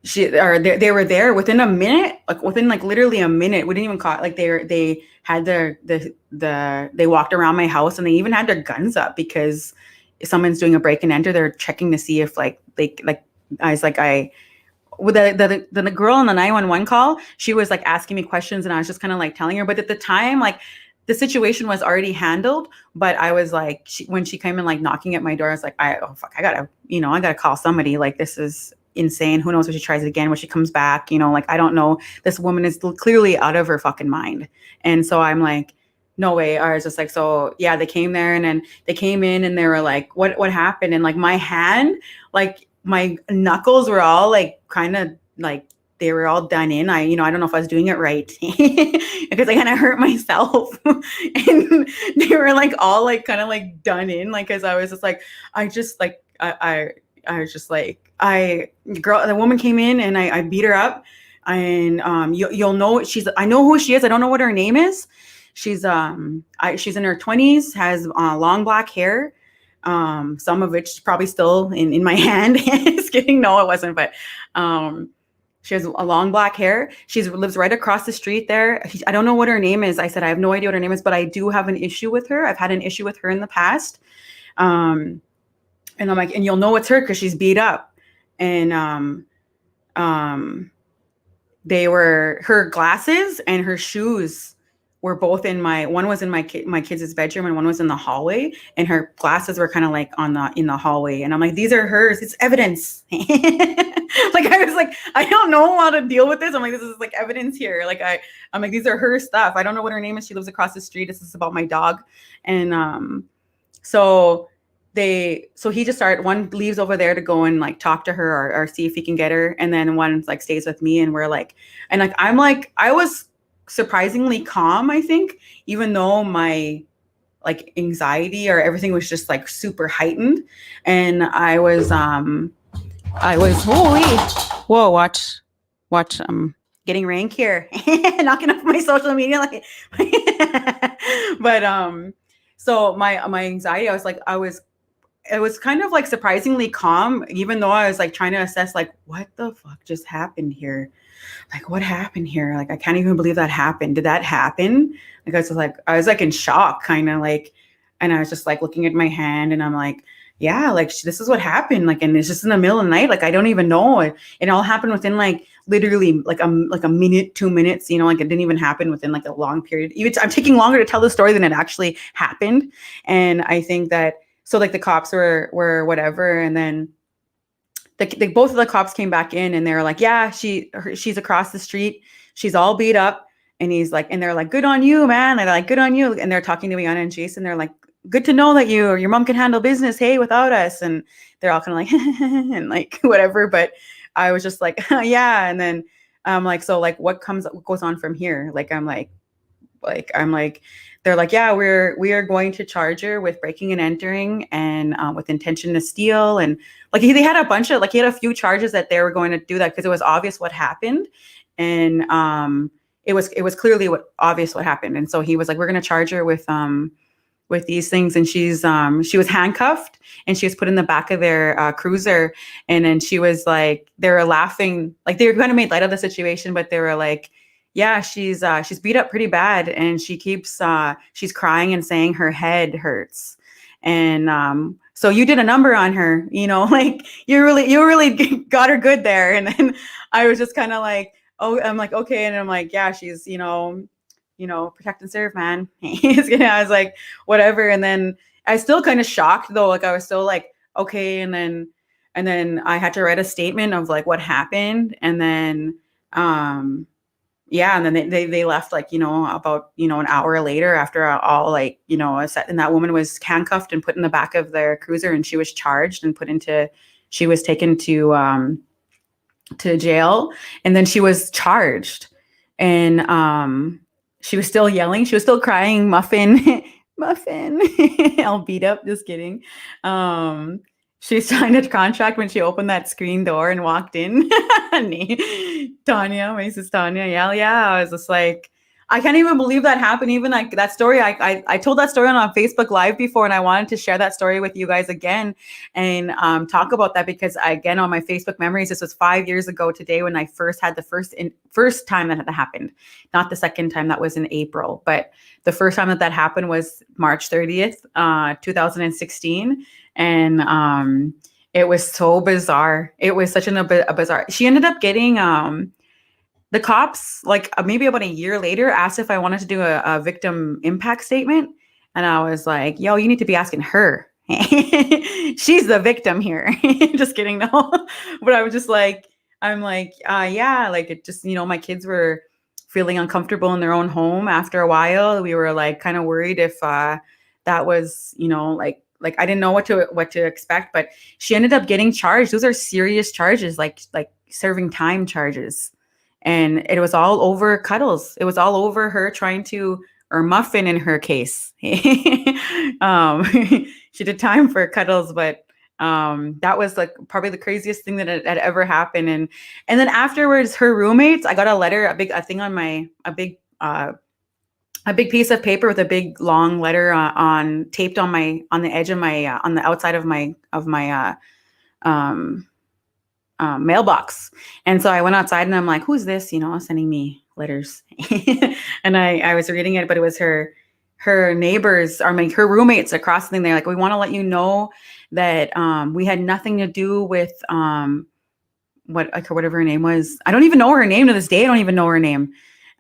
they were there within a minute, like within like literally a minute. We didn't even call it. Like they had they walked around my house, and they even had their guns up because if someone's doing a break and enter, they're checking to see if like they like. I was like, with the girl on the 911 call, she was like asking me questions, and I was just kind of like telling her. But at the time, like the situation was already handled. But I was like, when she came in like knocking at my door, I was like, I gotta call somebody. Like this is insane. Who knows if she tries it again when she comes back? You know, like I don't know. This woman is clearly out of her fucking mind. And so I'm like, no way. I was just like, so yeah, they came there, and then they came in, and they were like, what happened? And like my hand, like my knuckles were all like kind of like they were all done in. I don't know if I was doing it right because I kind of hurt myself. And they were like all like kind of like done in, like as I was just like, I was just like, the woman came in and I beat her up, and you'll know I know who she is. I don't know what her name is. She's she's in her 20s, has long black hair. Some of which is probably still in my hand. Just kidding. No, it wasn't. But she has a long black hair. She lives right across the street there. I don't know what her name is. I said, I have no idea what her name is, but I do have an issue with her. I've had an issue with her in the past. And I'm like, and you'll know it's her because she's beat up. And they were her glasses and her shoes were both one was in my kids' bedroom, and one was in the hallway, and her glasses were kind of like in the hallway. And I'm like, these are hers. It's evidence. Like I was like, I don't know how to deal with this. I'm like, this is like evidence here. Like I'm like, these are her stuff. I don't know what her name is. She lives across the street. This is about my dog. And so so he just started, one leaves over there to go and like talk to her or see if he can get her, and then one like stays with me, and we're like, and like I'm like, I was surprisingly calm, I think, even though my like anxiety or everything was just like super heightened. And I was holy, whoa, watch getting rank here. Knocking off my social media like but so my anxiety, it was kind of like surprisingly calm, even though I was like trying to assess like what the fuck just happened here. Like what happened here? Like I can't even believe that happened. Did that happen? Like I was like in shock, kind of like, and I was just like looking at my hand, and I'm like, yeah, like this is what happened. Like, and it's just in the middle of the night. Like I don't even know. It all happened within like literally like a minute, 2 minutes. You know, like it didn't even happen within like a long period. Even I'm taking longer to tell the story than it actually happened. And I think that so like the cops were whatever, and then both of the cops came back in, and they were like, yeah, she's across the street. She's all beat up. And he's like, and they're like, good on you, man. And they're like, good on you. And they're talking to Rihanna and Jason. They're like, good to know that your mom can handle business. Hey, without us. And they're all kind of like, and like, whatever. But I was just like, yeah. And then I'm like, so like, what goes on from here? Like, I'm like, they're like, yeah, we are going to charge her with breaking and entering and with intention to steal. And like they had a bunch of like, he had a few charges that they were going to do that because it was obvious what happened. And it was clearly obvious what happened. And so he was like, we're going to charge her with these things. And she was handcuffed and she was put in the back of their cruiser. And then she was like, they were laughing, like they were kind of made light of the situation, but they were like, yeah, she's beat up pretty bad, and she keeps she's crying and saying her head hurts. And so you did a number on her, you know, like you really got her good there. And then I was just kind of like, oh, I'm like, okay. And I'm like, yeah, she's, you know, protect and serve, man. I was like, whatever. And then I still kind of shocked though. Like I was still like, okay. And then I had to write a statement of like what happened. And then, yeah. And then they left like, you know, about, you know, an hour later after all like, you know, and that woman was handcuffed and put in the back of their cruiser, and she was charged and she was taken to jail, and then she was charged. And she was still yelling. She was still crying, muffin, muffin, all beat up. Just kidding. She signed a contract when she opened that screen door and walked in. Tanya, my sister Tanya. Yeah. I was just like, I can't even believe that happened. Even like that story, I told that story on Facebook Live before, and I wanted to share that story with you guys again and talk about that, because again, on my Facebook memories, this was 5 years ago today when I first had the first time that happened. Not the second time, that was in April, but the first time that happened was March 30th, 2016. And it was so bizarre. It was such a bizarre. She ended up getting the cops, like maybe about a year later, asked if I wanted to do a victim impact statement. And I was like, yo, you need to be asking her. She's the victim here. Just kidding. No. But I was just like, I'm like, yeah, like it just, you know, my kids were feeling uncomfortable in their own home after a while. We were like kind of worried if that was, you know, like I didn't know what to expect, but she ended up getting charged. Those are serious charges, like serving time charges. And it was all over Cuddles. It was all over her trying to, or Muffin in her case. She did time for Cuddles, but that was like probably the craziest thing that had ever happened. And then afterwards, her roommates, I got a letter, a thing on a big piece of paper with a big long letter taped on the edge of my on the outside of my mailbox. And so I went outside and I'm like, who's this, you know, sending me letters? And I was reading it, but it was her neighbors, or her roommates across the thing. They're like, we want to let you know that we had nothing to do with whatever her name was. I don't even know her name to this day. I don't even know her name.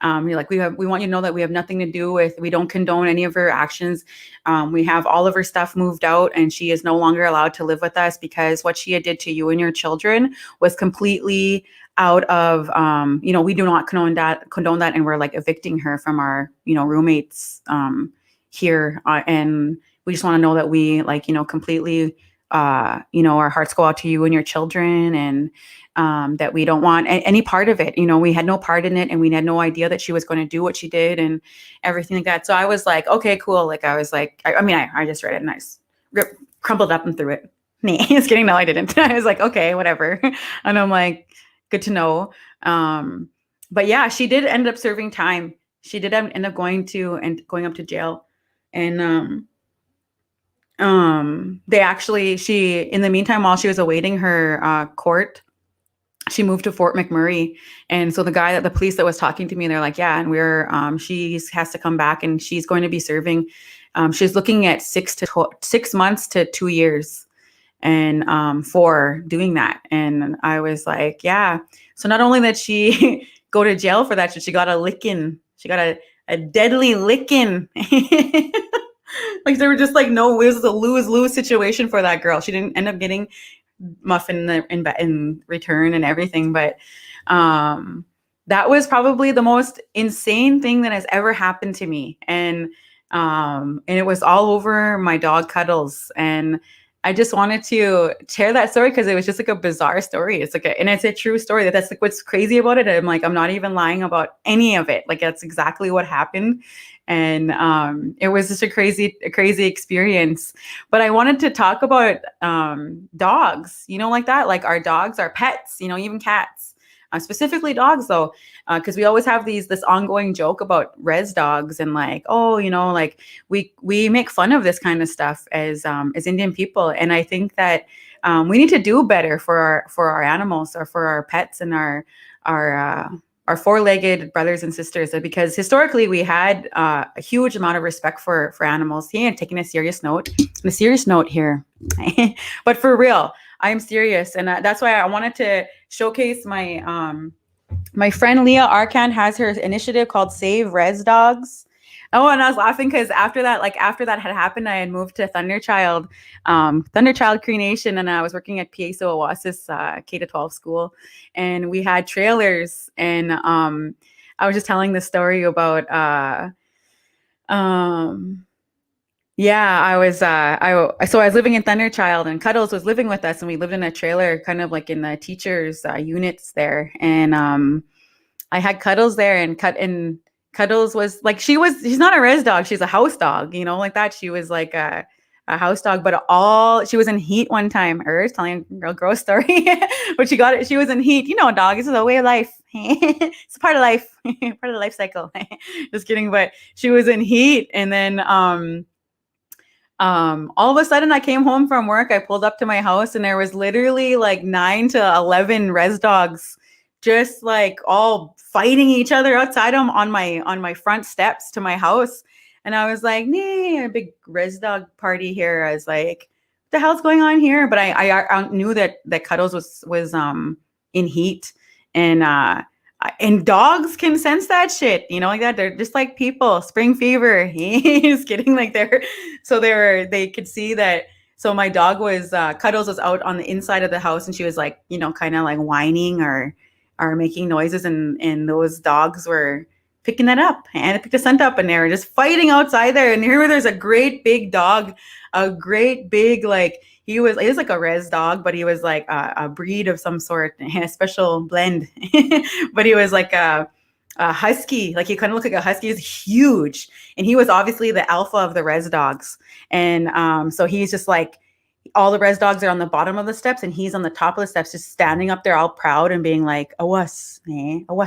You're like, we want you to know that we have nothing to do with, we don't condone any of her actions. We have all of her stuff moved out, and she is no longer allowed to live with us because what she did to you and your children was completely out of, you know, we do not condone that. And we're like evicting her from our, you know, roommates here. And we just want to know that we like, completely, our hearts go out to you and your children, and that we don't want any part of it. We had no part in it, and we had no idea that she was going to do what she did and everything like that. So I was like, okay, cool. Like I was like, I just read it and I crumpled up and threw it. Just kidding. No, I didn't. I was like, okay, whatever. And I'm like, good to know. But yeah, she did end up serving time. She did end up going up to jail. And she, in the meantime, while she was awaiting her court, she moved to Fort McMurray. And so the police that was talking to me, they're like, yeah, and she has to come back, and she's going to be serving, she's looking at 6 months to 2 years, and for doing that. And I was like, yeah. So not only that she go to jail for that, she got a licking. She got a deadly licking. Like there were just like, no, it was a lose-lose situation for that girl. She didn't end up getting muffin in return and everything, but that was probably the most insane thing that has ever happened to me. And it was all over my dog Cuddles. And I just wanted to share that story because it was just like a bizarre story. It's and it's a true story. That's like what's crazy about it. I'm like, I'm not even lying about any of it. Like that's exactly what happened. And it was just a crazy experience. But I wanted to talk about dogs, like that, like our dogs, our pets, even cats, specifically dogs though, because we always have this ongoing joke about res dogs, and like, oh, like we make fun of this kind of stuff as Indian people. And I think that we need to do better for our animals, or for our pets, and our four-legged brothers and sisters, because historically we had a huge amount of respect for animals. Yeah, taking a serious note here. But for real, I'm serious. And that's why I wanted to showcase my friend Leah Arkan has her initiative called Save Res Dogs. Oh, and I was laughing because after that had happened, I had moved to Thunderchild Cree Nation, and I was working at Pieso Oasis K-12 school, and we had trailers, and I was just telling the story about yeah, I was living in Thunderchild, and Cuddles was living with us, and we lived in a trailer, kind of like in the teachers' units there, and I had Cuddles there, and Cuddles was like, she's not a res dog, she's a house dog, like that. She was like a house dog, but she was in heat one time. Telling a real gross story, but she was in heat. Dog, this is a way of life. It's a part of life, part of the life cycle. Just kidding. But she was in heat, and then all of a sudden I came home from work, I pulled up to my house, and there was literally like 9 to 11 res dogs just like all fighting each other outside on my front steps to my house. And I was like, a big res dog party here. I was like, what the hell's going on here? But I knew that Cuddles was in heat, and dogs can sense that shit, like that. They're just like people, spring fever. He's kidding. Like they could see that. So my dog Cuddles was out on the inside of the house, and she was like, kind of like whining or making noises, and those dogs were picking that up, and picked the scent up, and they were just fighting outside there. And here there's a great big dog, a great big, like, he was like a res dog, but he was like a breed of some sort, a special blend. But he was like a husky, like he kind of looked like a husky. He's huge, and he was obviously the alpha of the res dogs. And so he's just like, all the res dogs are on the bottom of the steps, and he's on the top of the steps, just standing up there all proud and being like, awas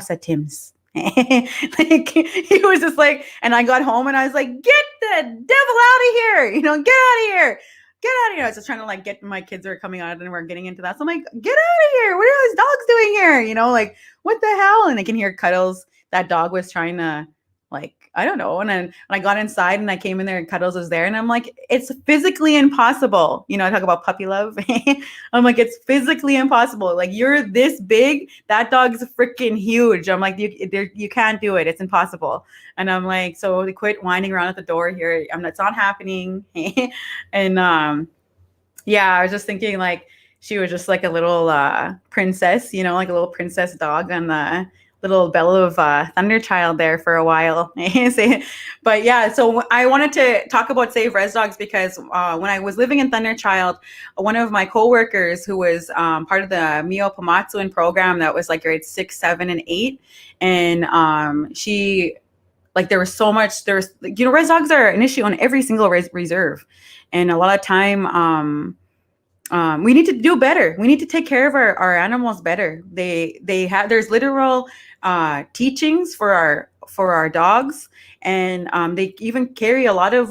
at Tim's. Like he was just like, and I got home and I was like, get the devil out of here, get out of here. I was just trying to like get my kids were coming out and we're getting into that. So I'm like, get out of here. What are those dogs doing here? Like, what the hell? And I can hear Cuddles. That dog was trying to, like, I don't know. And then when I got inside and I came in there and Cuddles was there, and I'm like, it's physically impossible. I talk about puppy love. I'm like, it's physically impossible. Like, you're this big, that dog's freaking huge. I'm like, you can't do it. It's impossible. And I'm like, so they quit whining around at the door here. It's not happening. And yeah, I was just thinking, like, she was just like a little princess, like a little princess dog little bell of thunder child there for a while. But yeah, so I wanted to talk about Save Res Dogs because when I was living in Thunder Child, one of my coworkers who was part of the Mio Pamatsuin program that was like grade 6, 7, and 8, and she like there was so much there's res dogs are an issue on every single reserve, and a lot of time we need to do better. We need to take care of our animals better. They have there's literal teachings for our dogs, and they even carry a lot of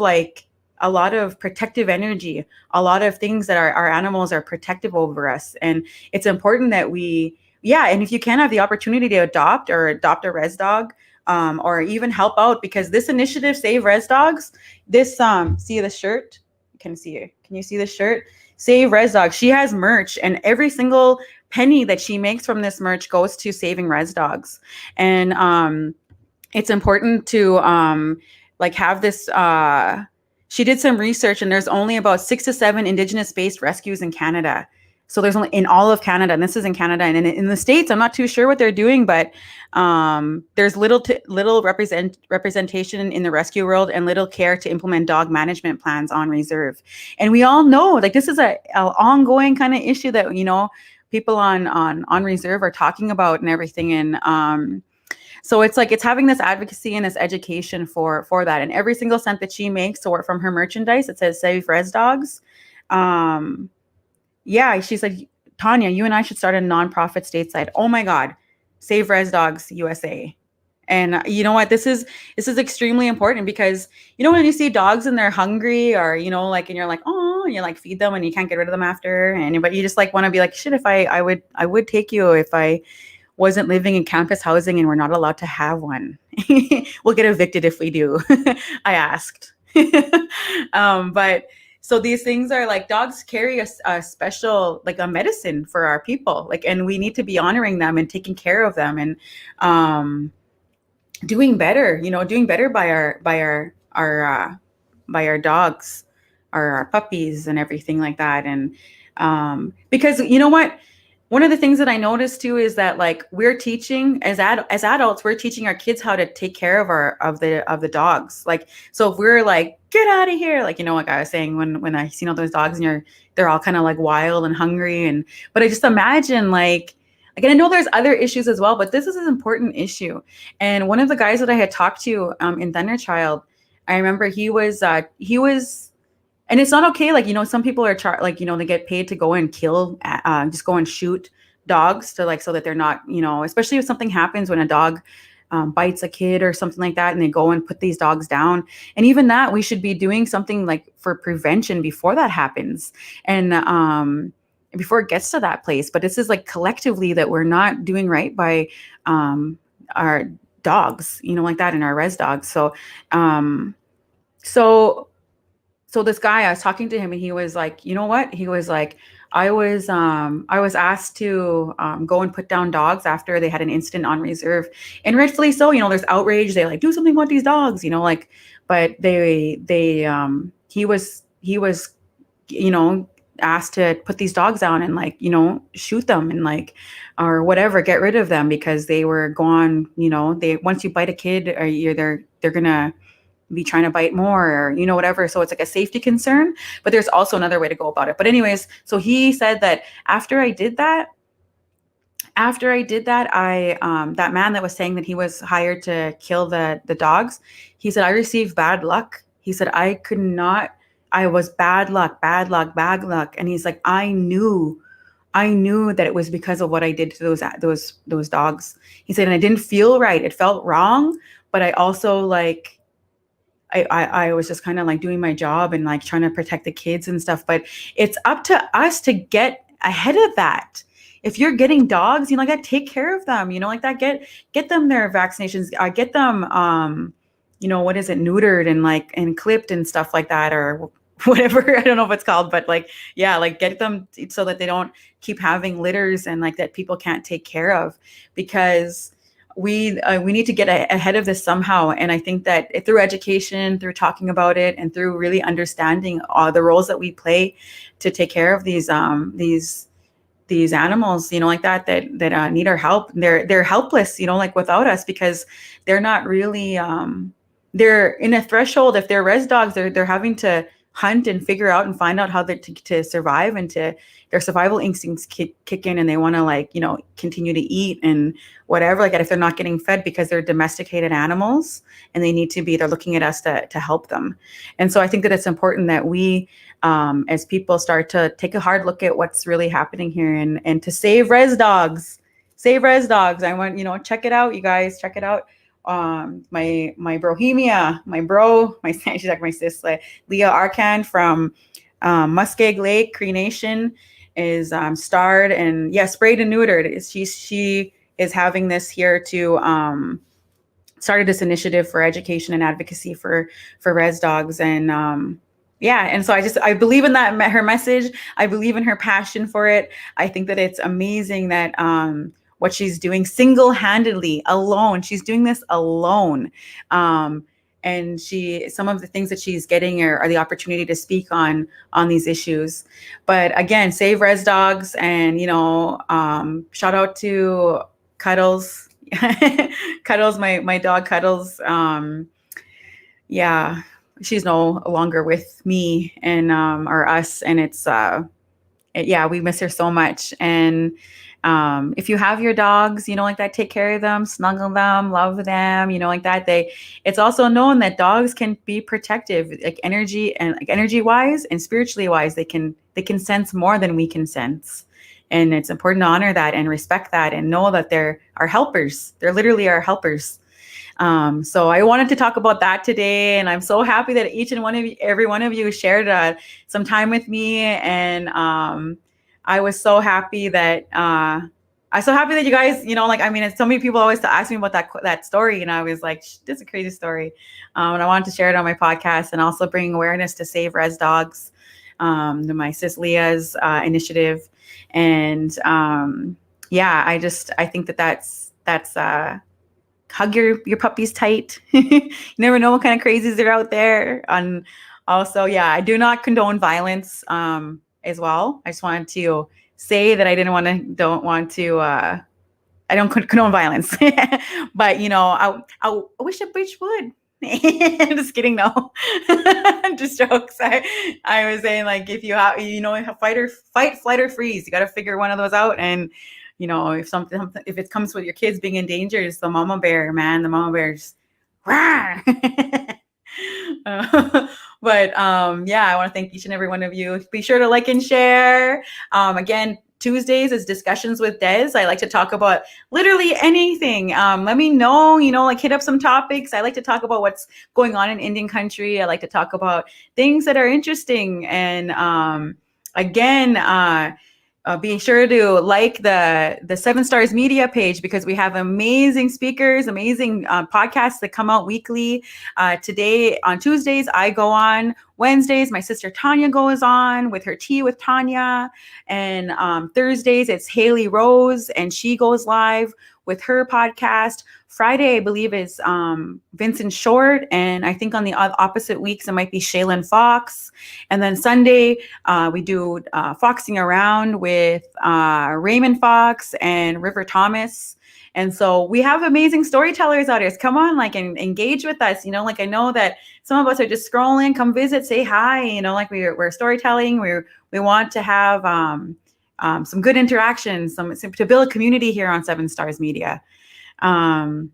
protective energy, a lot of things that our animals are protective over us, and it's important that and if you can have the opportunity to adopt a res dog, or even help out, because this initiative, Save Res Dogs, this see the shirt, can you see the shirt? Save Res Dogs. She has merch, and every single penny that she makes from this merch goes to saving res dogs. And it's important to have this. She did some research, and there's only about 6 to 7 Indigenous-based rescues in Canada. So there's only in all of Canada, and this is in Canada. And in the States, I'm not too sure what they're doing, but there's little representation in the rescue world, and little care to implement dog management plans on reserve. And we all know, like, this is a ongoing kind of issue that people on reserve are talking about and everything. And so it's like it's having this advocacy and this education for that. And every single cent that she makes, or from her merchandise, it says Save Res Dogs. Yeah, she's like, Tanya, you and I should start a nonprofit stateside. Oh my God, Save Res Dogs USA. And you know what? This is extremely important, because when you see dogs and they're hungry, or and you're like, oh, and you like feed them and you can't get rid of them after, but you just like want to be like, shit, if I would take you if I wasn't living in campus housing and we're not allowed to have one. We'll get evicted if we do. I asked. But so these things are like, dogs carry a special, like a medicine for our people, and we need to be honoring them and taking care of them, and doing better by our dogs, our puppies and everything like that. And because you know what? One of the things that I noticed too is that, like, we're teaching as adults, we're teaching our kids how to take care of the dogs. Like, so if we're like, get out of here, like I was saying, when I see all those dogs and they're all kind of like wild and hungry, but I just imagine like I know there's other issues as well, but this is an important issue. And one of the guys that I had talked to in Thunder Child, I remember he was. And it's not okay. Like, some people are they get paid to go and kill, just go and shoot dogs to so that they're not, especially if something happens when a dog bites a kid or something like that, and they go and put these dogs down. And even that, we should be doing something like for prevention before that happens, and before it gets to that place. But this is like collectively that we're not doing right by our dogs, like that, and our res dogs. So this guy, I was talking to him, and he was like, you know what? He was like, I was asked to go and put down dogs after they had an incident on reserve, and rightfully so. There's outrage. They like, do something about these dogs, but he was asked to put these dogs down and shoot them and or whatever, get rid of them, because they were gone. Once you bite a kid, or they're gonna be trying to bite more, or whatever. So it's like a safety concern, but there's also another way to go about it. But anyways, so he said that after I did that, I that man that was saying that he was hired to kill the dogs, he said, I received bad luck. He said, I was bad luck. And he's like, I knew that it was because of what I did to those dogs. He said, and I didn't feel right. It felt wrong, but I also I was just kind of like doing my job and like trying to protect the kids and stuff. But it's up to us to get ahead of that. If you're getting dogs, take care of them, get them their vaccinations, get them, what is it, neutered and clipped and stuff like that, or whatever. I don't know what it's called, but get them so that they don't keep having litters and that people can't take care of, because we need to get ahead of this somehow. And I think that through education, through talking about it, and through really understanding the roles that we play to take care of these these animals, like that need our help. They're helpless, like without us, because they're not really they're in a threshold. If they're res dogs, they're having to hunt and figure out and find out how to survive, and their survival instincts kick in, and they want to continue to eat and whatever, like if they're not getting fed, because they're domesticated animals and they're looking at us to help them. And so I think that it's important that we, as people, start to take a hard look at what's really happening here, and to save res dogs. I want, check it out, you guys, check it out. My Brohemia, she's like my sis, Leah Arkan from Muskeg Lake Cree Nation is starred and sprayed and neutered. She is having this here to started this initiative for education and advocacy for res dogs. And and so I believe in that, her message. I believe in her passion for it. I think that it's amazing that what she's doing single-handedly, alone. She's doing this alone. And some of the things that she's getting are the opportunity to speak on these issues. But again, save res dogs, and shout out to Cuddles. Cuddles, my dog Cuddles. She's no longer with me and or us, and it's we miss her so much. And if you have your dogs, like that, take care of them, snuggle them, love them, like that. It's also known that dogs can be protective, like energy wise and spiritually wise. They can sense more than we can sense. And it's important to honor that and respect that and know that they're our helpers. They're literally our helpers. So I wanted to talk about that today, and I'm so happy that every one of you shared some time with me. And I was so happy that you guys, so many people always ask me about that story, and I was like, this is a crazy story. And I wanted to share it on my podcast and also bring awareness to save res dogs, my sis Leah's initiative. And I think that's hug your puppies tight. You never know what kind of crazies are out there. And also, I do not condone violence as well. I just wanted to say that I don't condone violence. But I wish a bitch would. Just kidding, no. Just jokes. I was saying, like, if you have, fight, flight, or freeze, you got to figure one of those out. And if it comes with your kids being in danger, it's the mama bear, man. The mama bear's rah. But I want to thank each and every one of you. Be sure to like and share. Again, Tuesdays is Discussions with Des. I like to talk about literally anything. Let me know, hit up some topics. I like to talk about what's going on in Indian country. I like to talk about things that are interesting. And be sure to like the Seven Stars Media page, because we have amazing speakers, amazing podcasts that come out weekly. Today on Tuesdays, I go on. Wednesdays, my sister Tanya goes on with her Tea with Tanya. And Thursdays, it's Haley Rose, and she goes live with her podcast. Friday, I believe, is Vincent Short. And I think on the opposite weeks, it might be Shaylin Fox. And then Sunday, we do Foxing Around with Raymond Fox and River Thomas. And so we have amazing storytellers out here. So come on, and engage with us. I know that some of us are just scrolling. Come visit, say hi. We're storytelling. We want to have some good interactions, to build a community here on Seven Stars Media. And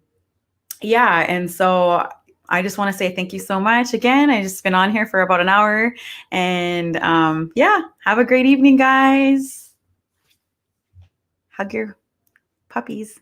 so I just want to say thank you so much. Again, I just been on here for about an hour, and have a great evening, guys. Hug your puppies.